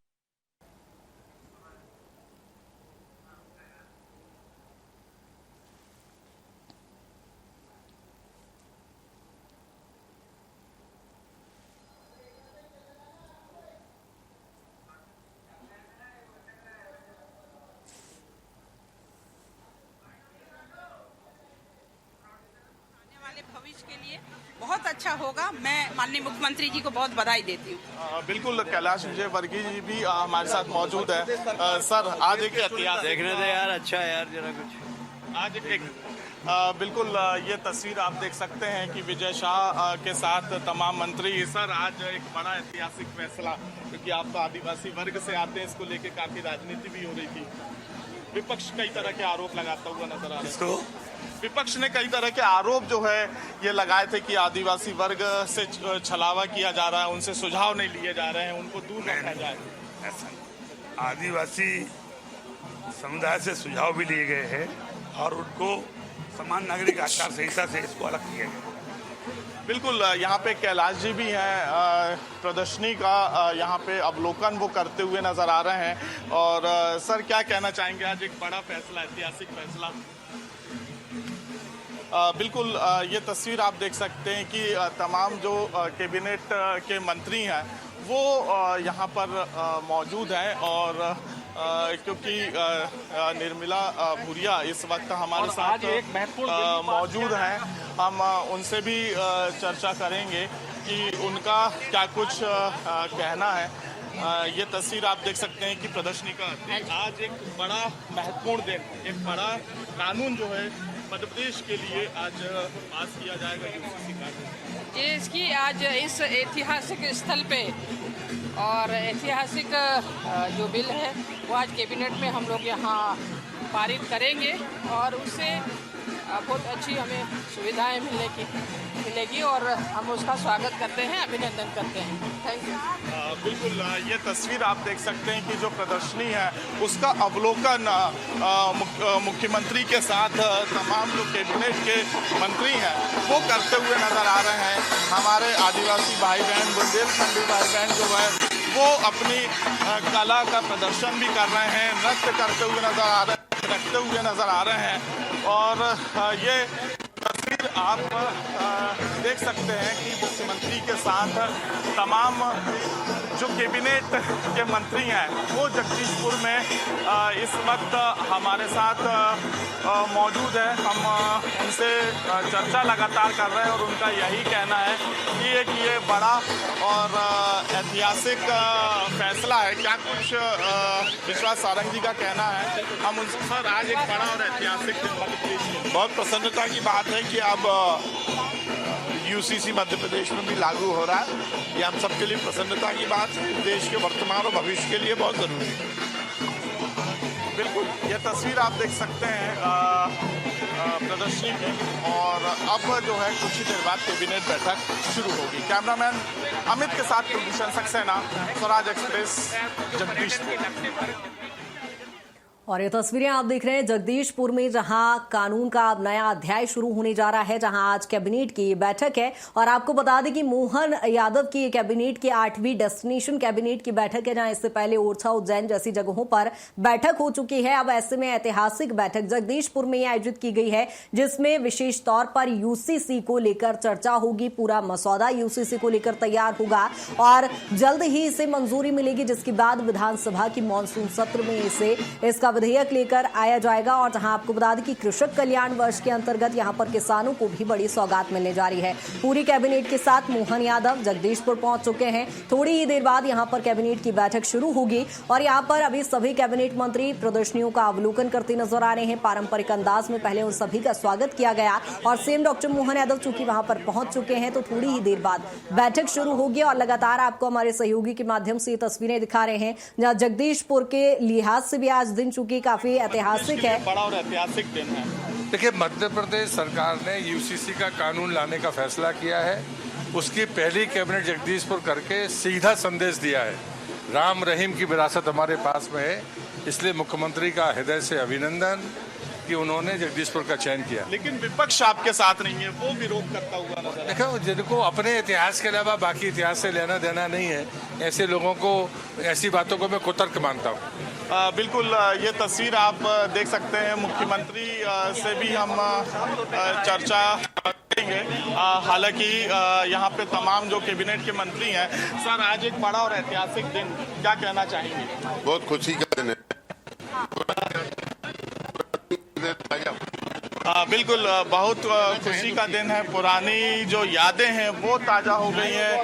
भविष्य के लिए बहुत अच्छा होगा। मैं माननीय मुख्यमंत्री जी को बहुत बधाई देती हूँ। बिल्कुल, कैलाश विजयवर्गीय जी भी हमारे साथ मौजूद है। सर, आज एक इतिहास देखने दे यार, अच्छा है यार जरा कुछ। आज एक बिल्कुल ये तस्वीर आप देख सकते हैं कि विजय शाह के साथ तमाम मंत्री। सर, आज एक बड़ा ऐतिहासिक फैसला, क्योंकि आप तो आदिवासी वर्ग से आते हैं, इसको लेके काफी राजनीति भी हो रही थी। विपक्ष कई तरह के आरोप लगाता हुआ नजर आ रहा है। विपक्ष ने कई तरह के आरोप जो है ये लगाए थे कि आदिवासी वर्ग से छलावा किया जा रहा है, उनसे सुझाव नहीं लिए जा रहे हैं, उनको दूर रखा जाए। ऐसा आदिवासी समुदाय से सुझाव भी लिए गए हैं और उनको समान नागरिक आचार संहिता से इसको अलग किया गया। बिल्कुल, यहाँ पे कैलाश जी भी हैं, प्रदर्शनी का यहाँ पे अवलोकन वो करते हुए नजर आ रहे हैं। और सर, क्या कहना चाहेंगे, आज एक बड़ा फैसला, ऐतिहासिक फैसला। बिल्कुल, ये तस्वीर आप देख सकते हैं कि तमाम जो कैबिनेट के मंत्री हैं वो यहाँ पर मौजूद हैं और क्योंकि निर्मला भूरिया इस वक्त हमारे साथ मौजूद हैं, हम उनसे भी चर्चा करेंगे कि उनका क्या कुछ कहना है। ये तस्वीर आप देख सकते हैं कि प्रदर्शनी का आज एक बड़ा महत्वपूर्ण दिन, एक बड़ा कानून जो है मध्य प्रदेश के लिए आज पास किया जाएगा यूसीसी का। ये इसकी आज इस ऐतिहासिक स्थल पे और ऐतिहासिक जो बिल है वो आज कैबिनेट में हम लोग यहाँ पारित करेंगे और उससे बहुत अच्छी हमें सुविधाएं मिलेगी और हम उसका स्वागत करते हैं, अभिनंदन करते हैं। Thank you. बिल्कुल, ये तस्वीर आप देख सकते हैं कि जो प्रदर्शनी है उसका अवलोकन मुख्यमंत्री के साथ तमाम जो कैबिनेट के मंत्री हैं वो करते हुए नजर आ रहे हैं। हमारे आदिवासी भाई बहन, बुंदेलखंडी भाई बहन जो है वो अपनी कला का प्रदर्शन भी कर रहे हैं, नृत्य करते हुए नजर आ रहे हैं, रखते हुए नजर आ रहे हैं। और ये तस्वीर आप देख सकते हैं कि मुख्यमंत्री के साथ तमाम जो कैबिनेट के मंत्री हैं वो जगदीशपुर में इस वक्त हमारे साथ मौजूद है। हम उनसे चर्चा लगातार कर रहे हैं और उनका यही कहना है कि ये बड़ा और ऐतिहासिक फैसला है। क्या कुछ विश्वास सारंग जी का कहना है, हम उनसे सर आज एक बड़ा और ऐतिहासिक दिन मध्य प्रदेश में बहुत प्रसन्नता की बात है कि अब यूसीसी मध्य प्रदेश में भी लागू हो रहा है। ये हम सबके लिए प्रसन्नता की बात है, देश के वर्तमान और भविष्य के लिए बहुत जरूरी है। बिल्कुल, ये तस्वीर आप देख सकते हैं प्रदर्शनी की और अब जो है कुछ ही देर बाद कैबिनेट बैठक शुरू होगी। कैमरामैन अमित के साथ कुलभूषण सक्सेना, स्वराज एक्सप्रेस, जगदीशपुर। और ये तस्वीरें आप देख रहे हैं जगदीशपुर में, जहां कानून का अब नया अध्याय शुरू होने जा रहा है, जहां आज कैबिनेट की बैठक है। और आपको बता दें कि मोहन यादव की कैबिनेट की 8वीं डेस्टिनेशन कैबिनेट की बैठक है, जहां इससे पहले ओरछा, उज्जैन जैसी जगहों पर बैठक हो चुकी है। अब ऐसे में ऐतिहासिक बैठक जगदीशपुर में आयोजित की गई है, जिसमें विशेष तौर पर यूसीसी को लेकर चर्चा होगी। पूरा मसौदा यूसीसी को लेकर तैयार होगा और जल्द ही इसे मंजूरी मिलेगी, जिसके बाद विधानसभा की मानसून सत्र में इसका विधेयक लेकर आया जाएगा। और जहां आपको बता दें कि कृषक कल्याण वर्ष के अंतर्गत यहां पर किसानों को भी बड़ी सौगात मिलने जा रही है। पूरी कैबिनेट के साथ मोहन यादव जगदीशपुर पहुंच चुके हैं। थोड़ी ही देर बाद यहां पर कैबिनेट की बैठक शुरू होगी और यहां पर अभी सभी कैबिनेट मंत्री प्रदर्शनियों का अवलोकन करते नजर आ रहे हैं। पारंपरिक अंदाज में पहले उन सभी का स्वागत किया गया और सीएम डॉक्टर मोहन यादव चूंकि वहां पर पहुंच चुके हैं तो थोड़ी ही देर बाद बैठक शुरू होगी। और लगातार आपको हमारे सहयोगी के माध्यम से ये तस्वीरें दिखा रहे हैं, जहां जगदीशपुर के लिहाज से भी आज दिन चूंकि काफी ऐतिहासिक है, बड़ा और ऐतिहासिक दिन है। देखिए, मध्य प्रदेश सरकार ने यूसीसी का कानून लाने का फैसला किया है। उसकी पहली कैबिनेट जगदीशपुर करके सीधा संदेश दिया है। राम रहीम की विरासत हमारे पास में है, इसलिए मुख्यमंत्री का हृदय से अभिनंदन कि उन्होंने जगदीशपुर का चयन किया। लेकिन विपक्ष आपके साथ नहीं है, वो विरोध करता हुआ नजर। देखो, जिनको अपने इतिहास के अलावा बाकी इतिहास से लेना देना नहीं है, ऐसे लोगों को, ऐसी बातों को मैं कुतर्क मानता हूँ। बिल्कुल, ये तस्वीर आप देख सकते हैं। मुख्यमंत्री से भी हम चर्चा करेंगे। हालांकि यहाँ पे तमाम जो कैबिनेट के मंत्री हैं। सर, आज एक बड़ा और ऐतिहासिक दिन, क्या कहना चाहेंगे? बहुत खुशी का दिन है। बिल्कुल, बहुत खुशी का दिन है। पुरानी जो यादें हैं वो ताज़ा हो गई हैं,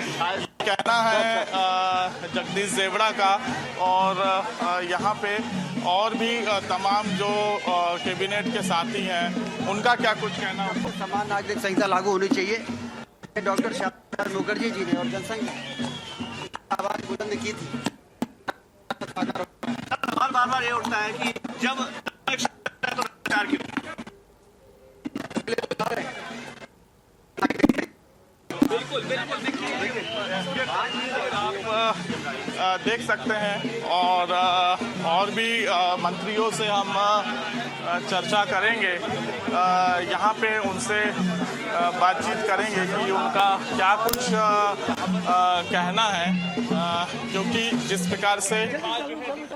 कहना है जगदीश जेवड़ा का। और यहाँ पे और भी तमाम जो कैबिनेट के साथी हैं उनका क्या कुछ कहना है? समान नागरिक संहिता लागू होनी चाहिए। डॉक्टर श्यामा मुखर्जी जी ने और जनसंघ आवाज बुलंद की थी। बार बार ये उठता है कि जब आप देख सकते हैं और भी मंत्रियों से हम चर्चा करेंगे। यहाँ पे उनसे बातचीत करेंगे कि उनका क्या कुछ कहना है, क्योंकि जिस प्रकार से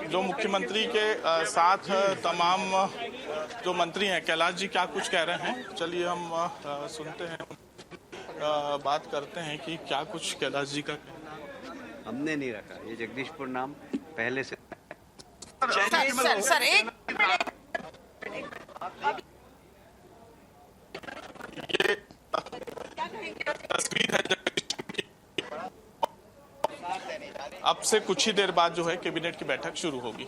जो मुख्यमंत्री के साथ तमाम जो मंत्री हैं, कैलाश जी क्या कुछ कह रहे हैं, चलिए हम सुनते हैं, बात करते हैं कि क्या कुछ कैलाश जी का कहना है। हमने नहीं रखा, ये जगदीशपुर नाम पहले से। सर एक ये तस्वीर है अब से कुछ ही देर बाद जो है कैबिनेट की बैठक शुरू होगी।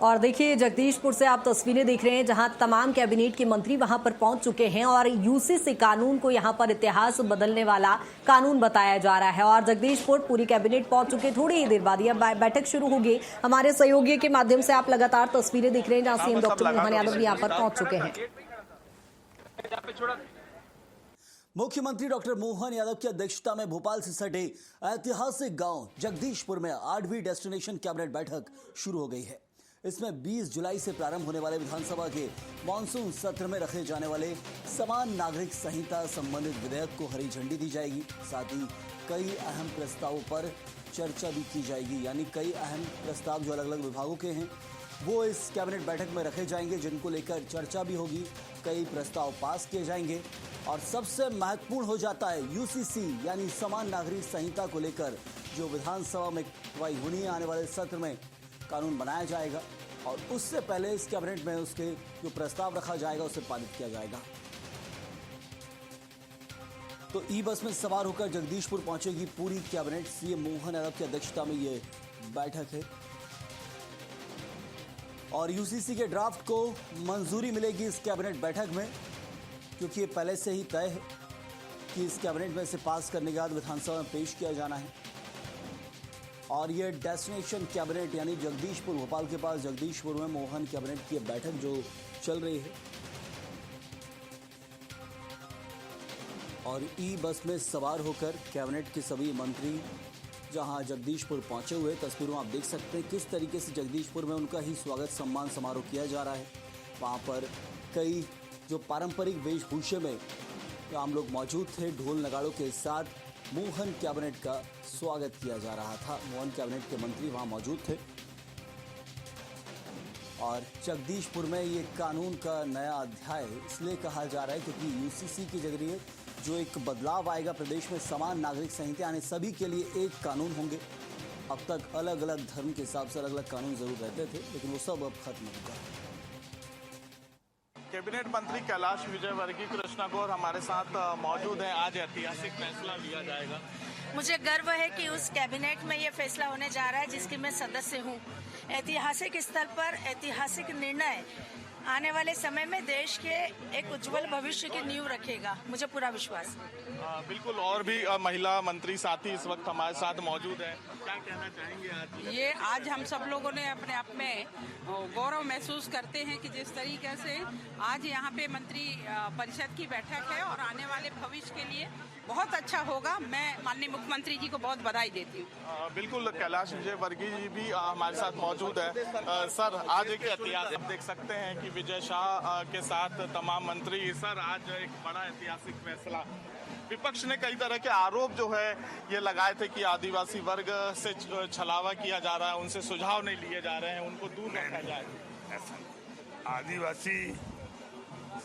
और देखिए जगदीशपुर से आप तस्वीरें देख रहे हैं जहां तमाम कैबिनेट के मंत्री वहां पर पहुंच चुके हैं और यूसीसी कानून को यहां पर इतिहास बदलने वाला कानून बताया जा रहा है। और जगदीशपुर पूरी कैबिनेट पहुंच चुके, थोड़ी ही देर बाद यह बैठक शुरू होगी। हमारे सहयोगी के माध्यम से आप लगातार तस्वीरें देख रहे हैं जहां सीएम डॉक्टर मोहन यादव भी यहां पर पहुंच चुके हैं। मुख्यमंत्री डॉक्टर मोहन यादव की अध्यक्षता में भोपाल से सटे ऐतिहासिक गांव जगदीशपुर में 8वीं डेस्टिनेशन कैबिनेट बैठक शुरू हो गई है। इसमें 20 जुलाई से प्रारंभ होने वाले विधानसभा के मानसून सत्र में रखे जाने वाले समान नागरिक संहिता संबंधित विधेयक को हरी झंडी दी जाएगी। साथ ही कई अहम प्रस्तावों पर चर्चा भी की जाएगी, यानी कई अहम प्रस्ताव जो अलग अलग विभागों के हैं वो इस कैबिनेट बैठक में रखे जाएंगे, जिनको लेकर चर्चा भी होगी। कई प्रस्ताव पास किए जाएंगे और सबसे महत्वपूर्ण हो जाता है यूसीसी यानी समान नागरिक संहिता को लेकर जो विधानसभा में कार्रवाई होनी है, आने वाले सत्र में कानून बनाया जाएगा और उससे पहले इस कैबिनेट में उसके जो प्रस्ताव रखा जाएगा उसे पारित किया जाएगा। तो ई बस में सवार होकर जगदीशपुर पहुंचेगी पूरी कैबिनेट। सीएम मोहन यादव की अध्यक्षता में ये बैठक है और यूसीसी के ड्राफ्ट को मंजूरी मिलेगी इस कैबिनेट बैठक में, क्योंकि ये पहले से ही तय है कि इस कैबिनेट में इसे पास करने के बाद विधानसभा में पेश किया जाना है। और ये डेस्टिनेशन कैबिनेट यानी जगदीशपुर, भोपाल के पास जगदीशपुर में मोहन कैबिनेट की बैठक जो चल रही है और ई बस में सवार होकर कैबिनेट के सभी मंत्री जहां जगदीशपुर पहुंचे हुए, तस्वीरों आप देख सकते हैं किस तरीके से जगदीशपुर में उनका ही स्वागत सम्मान समारोह किया जा रहा है। वहां पर कई जो पारंपरिक वेशभूषे में आम लोग मौजूद थे, ढोल नगाड़ों के साथ मोहन कैबिनेट का स्वागत किया जा रहा था। मोहन कैबिनेट के मंत्री वहां मौजूद थे और जगदीशपुर में ये कानून का नया अध्याय इसलिए कहा जा रहा है क्योंकि यूसीसी के जरिए जो एक बदलाव आएगा प्रदेश में, समान नागरिक संहिता यानी सभी के लिए एक कानून होंगे। अब तक अलग अलग धर्म के हिसाब से अलग अलग कानून जरूर रहते थे, लेकिन वो सब अब खत्म होगा। कैबिनेट मंत्री कैलाश विजयवर्गीय कृष्णा गौर हमारे साथ मौजूद हैं। आज ऐतिहासिक फैसला लिया जाएगा। मुझे गर्व है कि उस कैबिनेट में ये फैसला होने जा रहा है जिसकी मैं सदस्य हूँ। ऐतिहासिक स्तर पर ऐतिहासिक निर्णय आने वाले समय में देश के एक उज्जवल भविष्य की नींव रखेगा, मुझे पूरा विश्वास है। बिल्कुल। और भी महिला मंत्री साथी इस वक्त हमारे साथ मौजूद हैं। क्या कहना चाहेंगे आज? ये आज हम सब लोगों ने अपने आप में गौरव महसूस करते हैं कि जिस तरीके से आज यहाँ पे मंत्री परिषद की बैठक है और आने वाले भविष्य के लिए बहुत अच्छा होगा। मैं माननीय मुख्यमंत्री जी को बहुत बधाई देती हूँ। बिल्कुल। कैलाश विजयवर्गीय जी भी हमारे साथ मौजूद है। सर, आज एक ऐतिहासिक देख सकते हैं कि विजय शाह के साथ तमाम मंत्री, सर आज एक बड़ा ऐतिहासिक फैसला। विपक्ष ने कई तरह के आरोप जो है ये लगाए थे कि आदिवासी वर्ग से छलावा किया जा रहा है, उनसे सुझाव नहीं लिए जा रहे हैं, उनको दूर रखा जाए। आदिवासी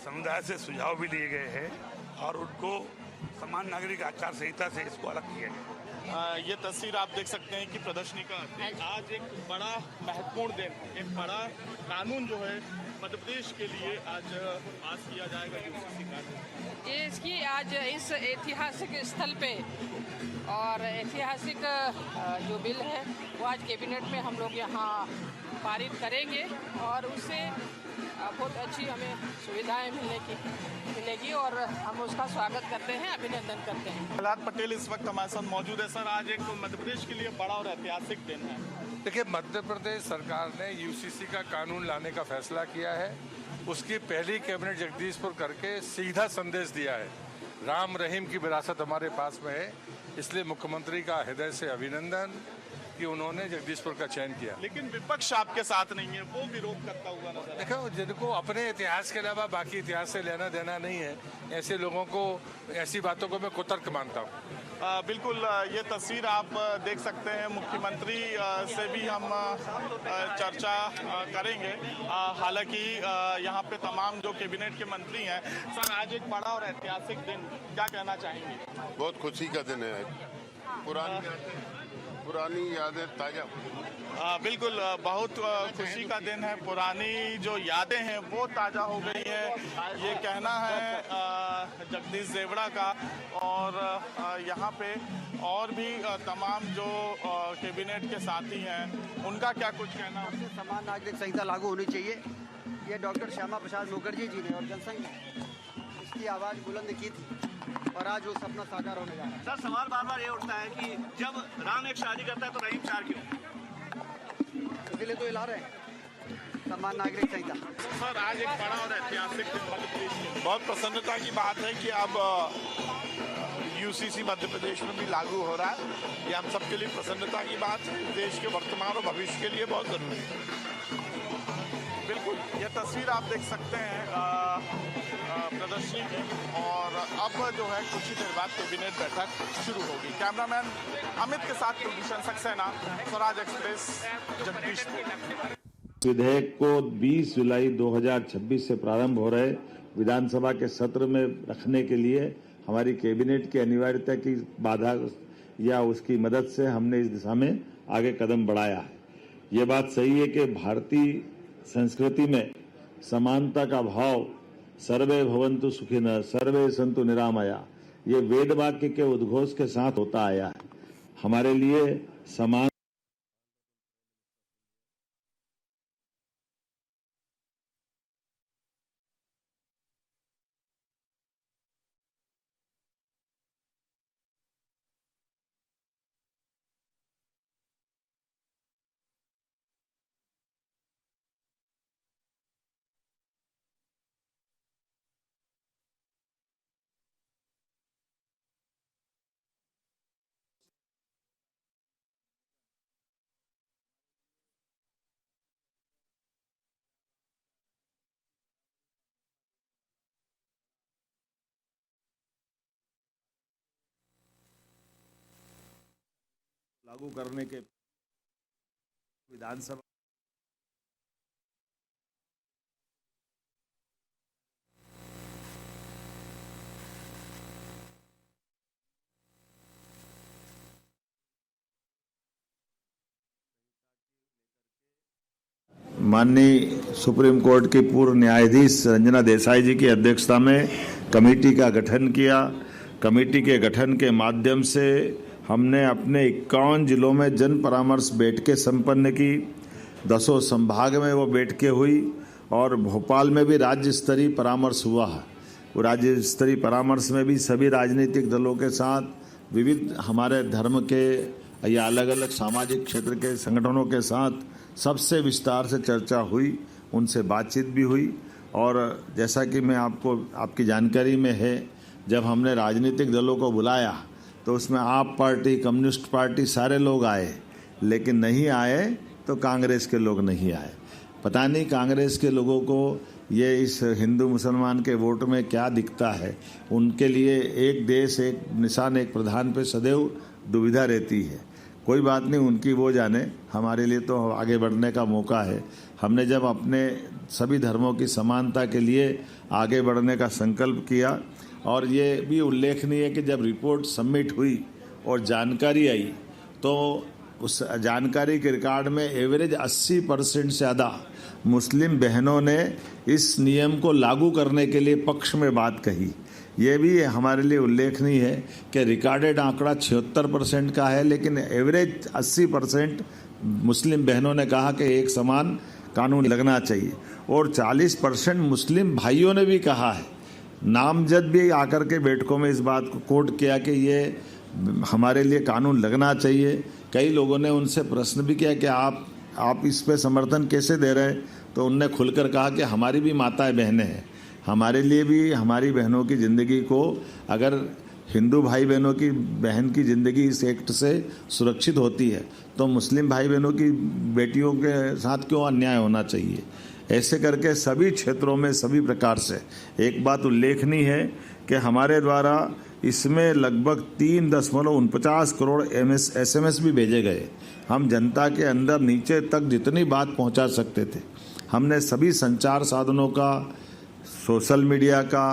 समुदाय से सुझाव भी लिए गए हैं और उनको समान नागरिक आचार संहिता से इसको अलग किया गया। ये तस्वीर आप देख सकते हैं कि प्रदर्शनी का आज एक बड़ा महत्वपूर्ण दिन, एक बड़ा कानून जो है मध्य प्रदेश के लिए आज पास किया जाएगा यूसीसी कानून। ये इसकी आज इस ऐतिहासिक स्थल पे और ऐतिहासिक जो बिल है वो आज कैबिनेट में हम लोग यहाँ पारित करेंगे और उससे बहुत अच्छी हमें सुविधाएं मिलेगी और हम उसका स्वागत करते हैं, अभिनंदन करते हैं। प्रहलाद पटेल इस वक्त हमारे साथ मौजूद है। सर, आज एक मध्य प्रदेश के लिए बड़ा और ऐतिहासिक दिन है। देखिए, मध्य प्रदेश सरकार ने यूसीसी का कानून लाने का फैसला किया है। उसकी पहली कैबिनेट जगदीशपुर करके सीधा संदेश दिया है। राम रहीम की विरासत हमारे पास में है, इसलिए मुख्यमंत्री का हृदय से अभिनंदन कि उन्होंने जगदीशपुर का चयन किया। लेकिन विपक्ष आपके साथ नहीं है, वो विरोध करता हुआ नजर। देखो, जिनको अपने इतिहास के अलावा बाकी इतिहास से लेना देना नहीं है, ऐसे लोगों को, ऐसी बातों को मैं कुतर्क मानता हूँ। बिल्कुल। ये तस्वीर आप देख सकते हैं। मुख्यमंत्री से भी हम चर्चा करेंगे। हालांकि यहाँ पे तमाम जो कैबिनेट के मंत्री हैं। सर, आज एक बड़ा और ऐतिहासिक दिन, क्या कहना चाहेंगे? बहुत खुशी का दिन है। पुरानी यादें ताजा बिल्कुल बहुत खुशी का दिन है। पुरानी जो यादें हैं वो ताज़ा हो गई है, ये कहना है जगदीश देवड़ा का। और यहाँ पे और भी तमाम जो कैबिनेट के साथी हैं उनका क्या कुछ कहना है? समान नागरिक संहिता लागू होनी चाहिए, ये डॉक्टर श्यामा प्रसाद मुखर्जी जी ने और जनसंघ ने इसकी आवाज़ बुलंद की थी और आज वो सपना साकार होने जा रहा है। सर, सवाल बार बार ये उठता है कि जब राम एक शादी करता है तो रहीम 4 क्यों? इसलिए तो ला रहे हैं समान नागरिक संहिता। सर, आज एक बड़ा और ऐतिहासिक दिन, बहुत प्रसन्नता की बात है कि अब यूसीसी मध्य प्रदेश में भी लागू हो रहा है। ये हम सबके लिए प्रसन्नता की बात है, देश के वर्तमान और भविष्य के लिए बहुत जरूरी है। बिल्कुल, ये तस्वीर आप देख सकते हैं प्रदर्शनी की। और अब जो है कुछ ही देर बाद कैबिनेट बैठक शुरू होगी। कैमरामैन अमित के साथ कुलभूषण सक्सेना, स्वराज एक्सप्रेस, जगदीशपुर। विधेयक को 20 जुलाई 2026 से प्रारंभ हो रहे विधानसभा के सत्र में रखने के लिए हमारी कैबिनेट की अनिवार्यता की बाधा या उसकी मदद से हमने इस दिशा में आगे कदम बढ़ाया है। ये बात सही है कि भारतीय संस्कृति में समानता का भाव, सर्वे भवन्तु सुखिनः, सर्वे सन्तु निरामया, ये वेद वाक्य के उद्घोष के साथ होता आया है। हमारे लिए समान लागू करने के विधानसभा माननीय सुप्रीम कोर्ट की पूर्व न्यायाधीश रंजना देसाई जी की अध्यक्षता में कमेटी का गठन किया। कमेटी के गठन के माध्यम से हमने अपने 51 जिलों में जन परामर्श बैठकें संपन्न की। 10 संभाग में वो बैठकें हुई और भोपाल में भी राज्य स्तरीय परामर्श हुआ है। वो राज्य स्तरीय परामर्श में भी सभी राजनीतिक दलों के साथ, विविध हमारे धर्म के या अलग अलग सामाजिक क्षेत्र के संगठनों के साथ सबसे विस्तार से चर्चा हुई, उनसे बातचीत भी हुई। और जैसा कि मैं आपकी जानकारी में है, जब हमने राजनीतिक दलों को बुलाया तो उसमें आप पार्टी, कम्युनिस्ट पार्टी सारे लोग आए, लेकिन नहीं आए तो कांग्रेस के लोग नहीं आए। पता नहीं कांग्रेस के लोगों को ये इस हिंदू मुसलमान के वोट में क्या दिखता है। उनके लिए एक देश, एक निशान, एक प्रधान पे सदैव दुविधा रहती है। कोई बात नहीं, उनकी वो जाने, हमारे लिए तो आगे बढ़ने का मौका है। हमने जब अपने सभी धर्मों की समानता के लिए आगे बढ़ने का संकल्प किया, और ये भी उल्लेखनीय है कि जब रिपोर्ट सबमिट हुई और जानकारी आई तो उस जानकारी के रिकॉर्ड में एवरेज 80% से ज़्यादा मुस्लिम बहनों ने इस नियम को लागू करने के लिए पक्ष में बात कही। ये भी हमारे लिए उल्लेखनीय है कि रिकॉर्डेड आंकड़ा 76% का है, लेकिन एवरेज 80% मुस्लिम बहनों ने कहा कि एक समान कानून लगना चाहिए। और 40% मुस्लिम भाइयों ने भी कहा है, नामजद भी आकर के बैठकों में इस बात को कोट किया कि ये हमारे लिए कानून लगना चाहिए। कई लोगों ने उनसे प्रश्न भी किया कि आप इस पे समर्थन कैसे दे रहे हैं, तो उनने खुलकर कहा कि हमारी भी माताएं बहनें हैं, हमारे लिए भी हमारी बहनों की ज़िंदगी को, अगर हिंदू भाई बहनों की बहन की ज़िंदगी इस एक्ट से सुरक्षित होती है तो मुस्लिम भाई बहनों की बेटियों के साथ क्यों अन्याय होना चाहिए। ऐसे करके सभी क्षेत्रों में सभी प्रकार से एक बात उल्लेखनीय है कि हमारे द्वारा इसमें लगभग 3.49 करोड़ SMS भी भेजे गए। हम जनता के अंदर नीचे तक जितनी बात पहुंचा सकते थे, हमने सभी संचार साधनों का, सोशल मीडिया का,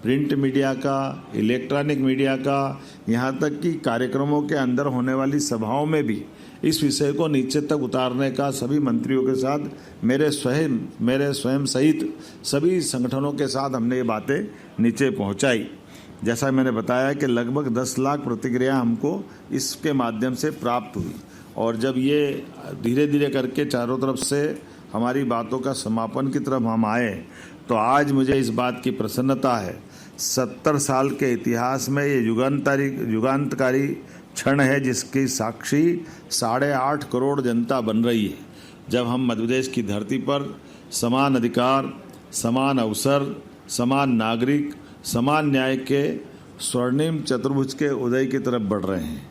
प्रिंट मीडिया का, इलेक्ट्रॉनिक मीडिया का, यहाँ तक कि कार्यक्रमों के अंदर होने वाली सभाओं में भी इस विषय को नीचे तक उतारने का सभी मंत्रियों के साथ मेरे स्वयं सहित सभी संगठनों के साथ हमने ये बातें नीचे पहुंचाई। जैसा मैंने बताया कि लगभग 10 लाख प्रतिक्रिया हमको इसके माध्यम से प्राप्त हुई और जब ये धीरे धीरे करके चारों तरफ से हमारी बातों का समापन की तरफ हम आए तो आज मुझे इस बात की प्रसन्नता है 70 साल के इतिहास में ये युगांतकारी क्षण है जिसकी साक्षी 8.5 करोड़ जनता बन रही है। जब हम मध्य प्रदेश की धरती पर समान अधिकार, समान अवसर, समान नागरिक, समान न्याय के स्वर्णिम चतुर्भुज के उदय की तरफ बढ़ रहे हैं।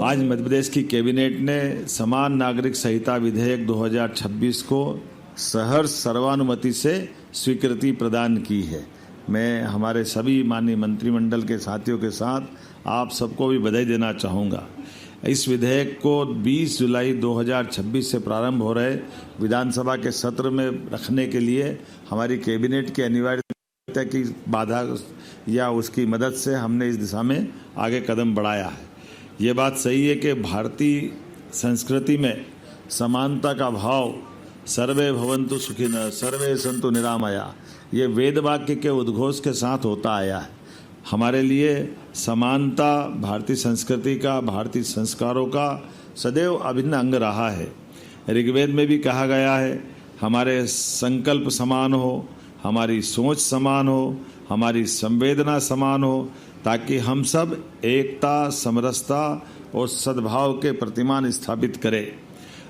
आज मध्य प्रदेश की कैबिनेट ने समान नागरिक संहिता विधेयक 2026 को सहर्ष सर्वानुमति से स्वीकृति प्रदान की है। मैं हमारे सभी माननीय मंत्रिमंडल के साथियों के साथ आप सबको भी बधाई देना चाहूँगा। इस विधेयक को 20 जुलाई 2026 से प्रारंभ हो रहे विधानसभा के सत्र में रखने के लिए हमारी कैबिनेट की अनिवार्यता की बाधा या उसकी मदद से हमने इस दिशा में आगे कदम बढ़ाया है। ये बात सही है कि भारतीय संस्कृति में समानता का भाव सर्वे भवन्तु सुखिनः सर्वे सन्तु निरामया ये वेद वाक्य के उद्घोष के साथ होता आया है। हमारे लिए समानता भारतीय संस्कृति का, भारतीय संस्कारों का सदैव अभिन्न अंग रहा है। ऋग्वेद में भी कहा गया है हमारे संकल्प समान हो, हमारी सोच समान हो, हमारी संवेदना समान हो ताकि हम सब एकता, समरसता और सद्भाव के प्रतिमान स्थापित करें।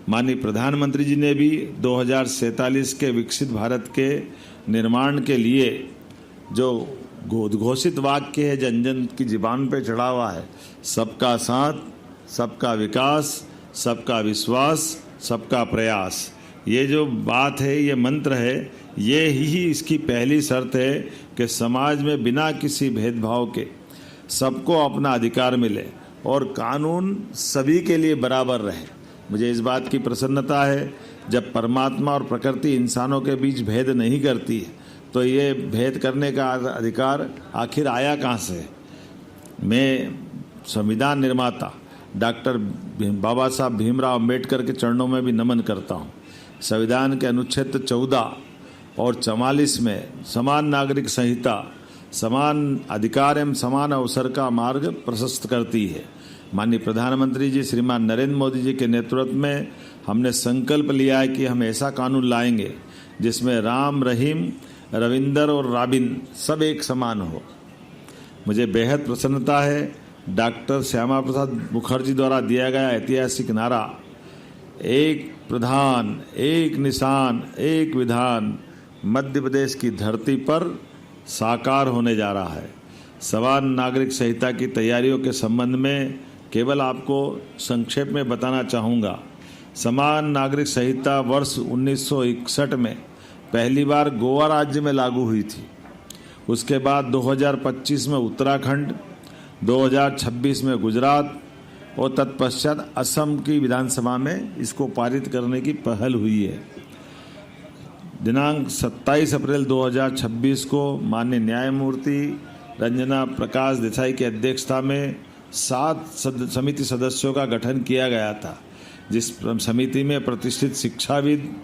माननीय प्रधानमंत्री जी ने भी 2047 के विकसित भारत के निर्माण के लिए जो उद्घोषित वाक्य है जन जन की जुबान पे चढ़ा हुआ है, सबका साथ, सबका विकास, सबका विश्वास, सबका प्रयास, ये जो बात है, ये मंत्र है, ये ही इसकी पहली शर्त है कि समाज में बिना किसी भेदभाव के सबको अपना अधिकार मिले और कानून सभी के लिए बराबर रहे। मुझे इस बात की प्रसन्नता है जब परमात्मा और प्रकृति इंसानों के बीच भेद नहीं करती है तो ये भेद करने का अधिकार आखिर आया कहाँ से। मैं संविधान निर्माता डॉक्टर बाबा साहब भीमराव अम्बेडकर के चरणों में भी नमन करता हूँ। संविधान के अनुच्छेद 14 और 44 में समान नागरिक संहिता समान अधिकार एवं समान अवसर का मार्ग प्रशस्त करती है। माननीय प्रधानमंत्री जी श्रीमान नरेंद्र मोदी जी के नेतृत्व में हमने संकल्प लिया है कि हम ऐसा कानून लाएंगे जिसमें राम, रहीम, रविंदर और राबिन सब एक समान हो। मुझे बेहद प्रसन्नता है डॉक्टर श्यामा प्रसाद मुखर्जी द्वारा दिया गया ऐतिहासिक नारा एक प्रधान, एक निशान, एक विधान मध्य प्रदेश की धरती पर साकार होने जा रहा है। समान नागरिक संहिता की तैयारियों के संबंध में केवल आपको संक्षेप में बताना चाहूँगा। समान नागरिक संहिता वर्ष 1961 में पहली बार गोवा राज्य में लागू हुई थी। उसके बाद 2025 में उत्तराखंड, 2026 में गुजरात और तत्पश्चात असम की विधानसभा में इसको पारित करने की पहल हुई है। दिनांक 27 अप्रैल 2026 को माननीय न्यायमूर्ति रंजना प्रकाश देसाई की अध्यक्षता में 7 समिति सदस्यों का गठन किया गया था, जिस समिति में प्रतिष्ठित शिक्षाविद,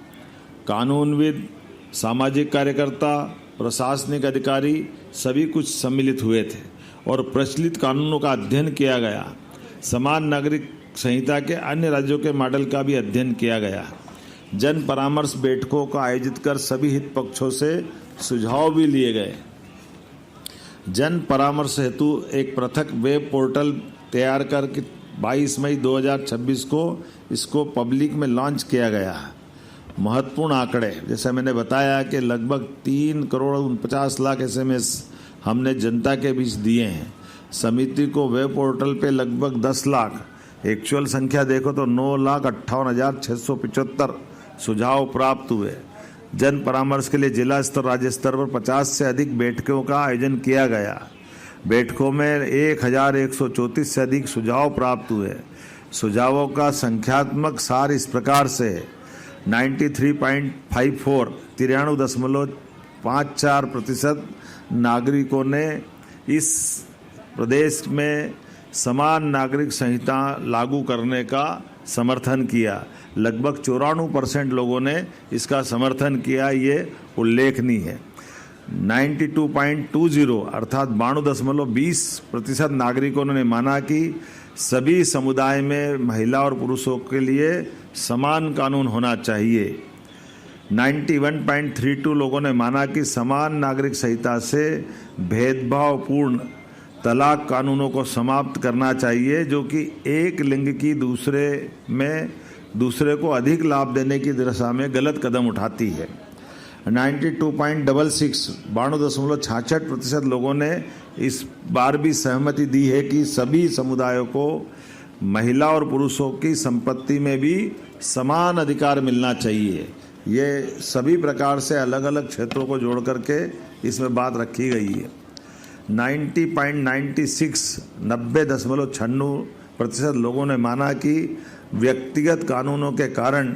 कानूनविद, सामाजिक कार्यकर्ता, प्रशासनिक अधिकारी सभी कुछ सम्मिलित हुए थे और प्रचलित कानूनों का अध्ययन किया गया। समान नागरिक संहिता के अन्य राज्यों के मॉडल का भी अध्ययन किया गया। जन परामर्श बैठकों का आयोजित कर सभी हित पक्षों से सुझाव भी लिए गए। जन परामर्श हेतु एक पृथक वेब पोर्टल तैयार करके 22 मई 2026 को इसको पब्लिक में लॉन्च किया गया है। महत्वपूर्ण आंकड़े जैसा मैंने बताया कि लगभग 3 करोड़ 49 लाख SMS हमने जनता के बीच दिए हैं। समिति को वेब पोर्टल पे लगभग 10 लाख, एक्चुअल संख्या देखो तो 9,58,675 सुझाव प्राप्त हुए। जन परामर्श के लिए जिला स्तर, राज्य स्तर पर 50 से अधिक बैठकों का आयोजन किया गया। बैठकों में 1,134 से अधिक सुझाव प्राप्त हुए। सुझावों का संख्यात्मक सार इस प्रकार से 93.54 93.54% नागरिकों ने इस प्रदेश में समान नागरिक संहिता लागू करने का समर्थन किया। लगभग 94% लोगों ने इसका समर्थन किया, ये उल्लेखनीय है। 92.20 अर्थात 92.20% नागरिकों ने माना कि सभी समुदाय में महिला और पुरुषों के लिए समान कानून होना चाहिए। 91.32 लोगों ने माना कि समान नागरिक संहिता से भेदभावपूर्ण तलाक कानूनों को समाप्त करना चाहिए, जो कि एक लिंग की दूसरे को अधिक लाभ देने की दिशा में गलत कदम उठाती है। 92.66 लोगों ने इस बार भी सहमति दी है कि सभी समुदायों को महिला और पुरुषों की संपत्ति में भी समान अधिकार मिलना चाहिए। ये सभी प्रकार से अलग अलग क्षेत्रों को जोड़ करके इसमें बात रखी गई है। 90.96 लोगों ने माना कि व्यक्तिगत कानूनों के कारण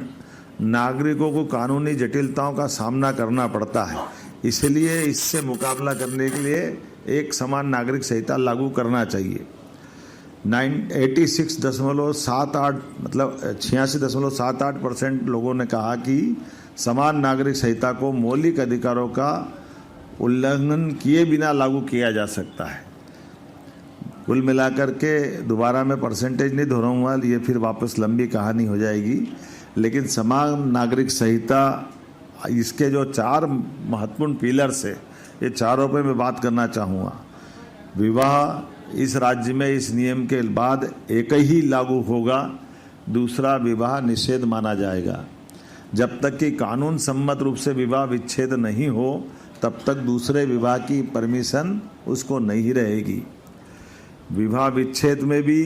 नागरिकों को कानूनी जटिलताओं का सामना करना पड़ता है, इसलिए इससे मुकाबला करने के लिए एक समान नागरिक संहिता लागू करना चाहिए। 86.78% लोगों ने कहा कि समान नागरिक संहिता को मौलिक अधिकारों का उल्लंघन किए बिना लागू किया जा सकता है। कुल मिलाकर के दोबारा मैं परसेंटेज नहीं दोहराऊंगा, ये फिर वापस लंबी कहानी हो जाएगी, लेकिन समान नागरिक संहिता इसके जो 4 महत्वपूर्ण पिलर्स है, ये चारों पे मैं बात करना चाहूँगा। विवाह इस राज्य में इस नियम के बाद एक ही लागू होगा, दूसरा विवाह निषेध माना जाएगा। जब तक कि कानून सम्मत रूप से विवाह विच्छेद नहीं हो तब तक दूसरे विवाह की परमिशन उसको नहीं रहेगी। विवाह विच्छेद में भी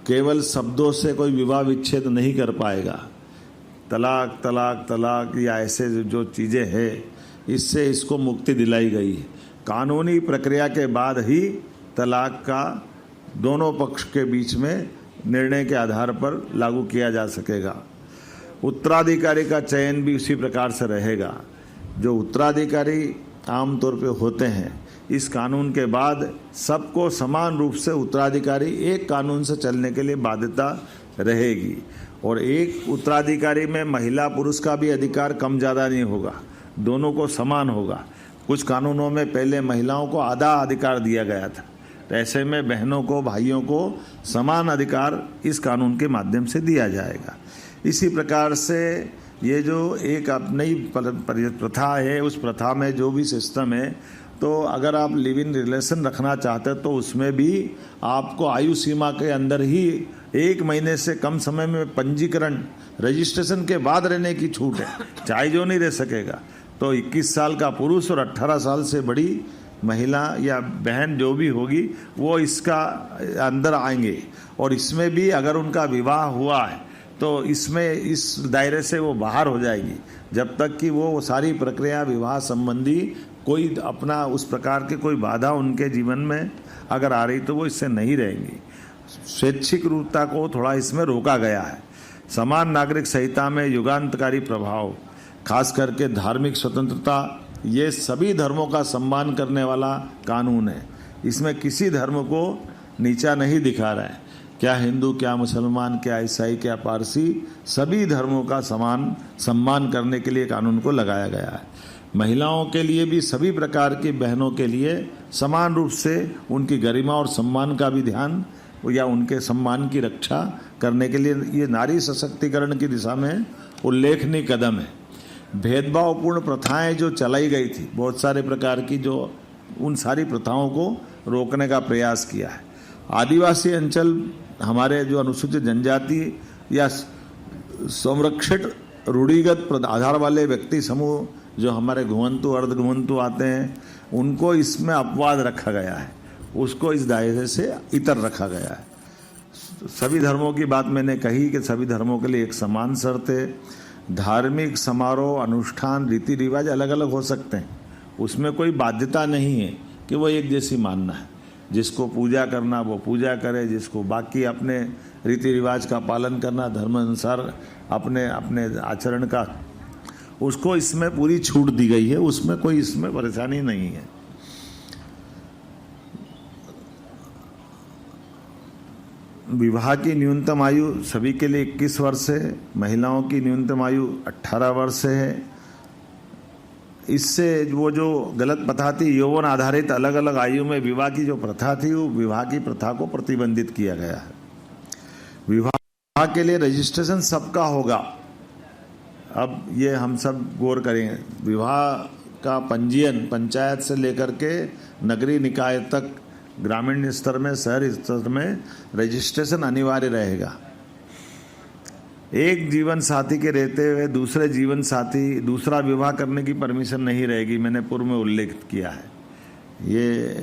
केवल शब्दों से कोई विवाह विच्छेद नहीं कर पाएगा। तलाक तलाक तलाक या ऐसे जो चीज़ें हैं, इससे इसको मुक्ति दिलाई गई है। कानूनी प्रक्रिया के बाद ही तलाक का दोनों पक्ष के बीच में निर्णय के आधार पर लागू किया जा सकेगा। उत्तराधिकारी का चयन भी उसी प्रकार से रहेगा। जो उत्तराधिकारी आमतौर पे होते हैं, इस कानून के बाद सबको समान रूप से उत्तराधिकारी एक कानून से चलने के लिए बाध्यता रहेगी, और एक उत्तराधिकारी में महिला पुरुष का भी अधिकार कम ज़्यादा नहीं होगा, दोनों को समान होगा। कुछ कानूनों में पहले महिलाओं को आधा अधिकार दिया गया था, तो ऐसे में बहनों को भाइयों को समान अधिकार इस कानून के माध्यम से दिया जाएगा। इसी प्रकार से ये जो एक नई प्रथा है, उस प्रथा में जो भी सिस्टम है, तो अगर आप लिव इन रिलेशन रखना चाहते हैं तो उसमें भी आपको आयु सीमा के अंदर ही 1 महीने से कम समय में पंजीकरण रजिस्ट्रेशन के बाद रहने की छूट है, चाहे जो नहीं रह सकेगा। तो 21 साल का पुरुष और 18 साल से बड़ी महिला या बहन जो भी होगी वो इसका अंदर आएंगे, और इसमें भी अगर उनका विवाह हुआ है तो इसमें इस दायरे से वो बाहर हो जाएगी, जब तक कि वो सारी प्रक्रिया विवाह संबंधी कोई अपना उस प्रकार के कोई बाधा उनके जीवन में अगर आ रही तो वो इससे नहीं रहेंगी। स्वैच्छिक रूपता को थोड़ा इसमें रोका गया है। समान नागरिक संहिता में युगांतकारी प्रभाव, खास करके धार्मिक स्वतंत्रता, ये सभी धर्मों का सम्मान करने वाला कानून है। इसमें किसी धर्म को नीचा नहीं दिखा रहा है, क्या हिंदू, क्या मुसलमान, क्या ईसाई, क्या पारसी, सभी धर्मों का समान सम्मान करने के लिए कानून को लगाया गया है। महिलाओं के लिए भी सभी प्रकार की बहनों के लिए समान रूप से उनकी गरिमा और सम्मान का भी ध्यान या उनके सम्मान की रक्षा करने के लिए ये नारी सशक्तिकरण की दिशा में उल्लेखनीय कदम है। भेदभावपूर्ण प्रथाएं जो चलाई गई थी, बहुत सारे प्रकार की, जो उन सारी प्रथाओं को रोकने का प्रयास किया है। आदिवासी अंचल, हमारे जो अनुसूचित जनजाति या संरक्षित रूढ़िगत आधार वाले व्यक्ति समूह जो हमारे घुमंतु अर्धघुमंतु आते हैं, उनको इसमें अपवाद रखा गया है, उसको इस दायरे से इतर रखा गया है। सभी धर्मों की बात मैंने कही कि सभी धर्मों के लिए एक समान शर्त है। धार्मिक समारोह, अनुष्ठान, रीति रिवाज अलग अलग हो सकते हैं, उसमें कोई बाध्यता नहीं है कि वो एक जैसी मानना है। जिसको पूजा करना वो पूजा करे, जिसको बाकी अपने रीति रिवाज का पालन करना, धर्म अनुसार अपने अपने आचरण का, उसको इसमें पूरी छूट दी गई है, उसमें कोई इसमें परेशानी नहीं है। विवाह की न्यूनतम आयु सभी के लिए 21 वर्ष है, महिलाओं की न्यूनतम आयु 18 वर्ष है। इससे वो जो गलत प्रथा थी, यौवन आधारित अलग अलग आयु में विवाह की जो प्रथा थी, वो विवाह की प्रथा को प्रतिबंधित किया गया है। विवाह के लिए रजिस्ट्रेशन सबका होगा। अब ये हम सब गौर करेंगे, विवाह का पंजीयन पंचायत से लेकर के नगरीय निकाय तक, ग्रामीण स्तर में, शहरी स्तर में रजिस्ट्रेशन अनिवार्य रहेगा। एक जीवन साथी के रहते हुए दूसरे जीवन साथी दूसरा विवाह करने की परमिशन नहीं रहेगी, मैंने पूर्व में उल्लेख किया है। ये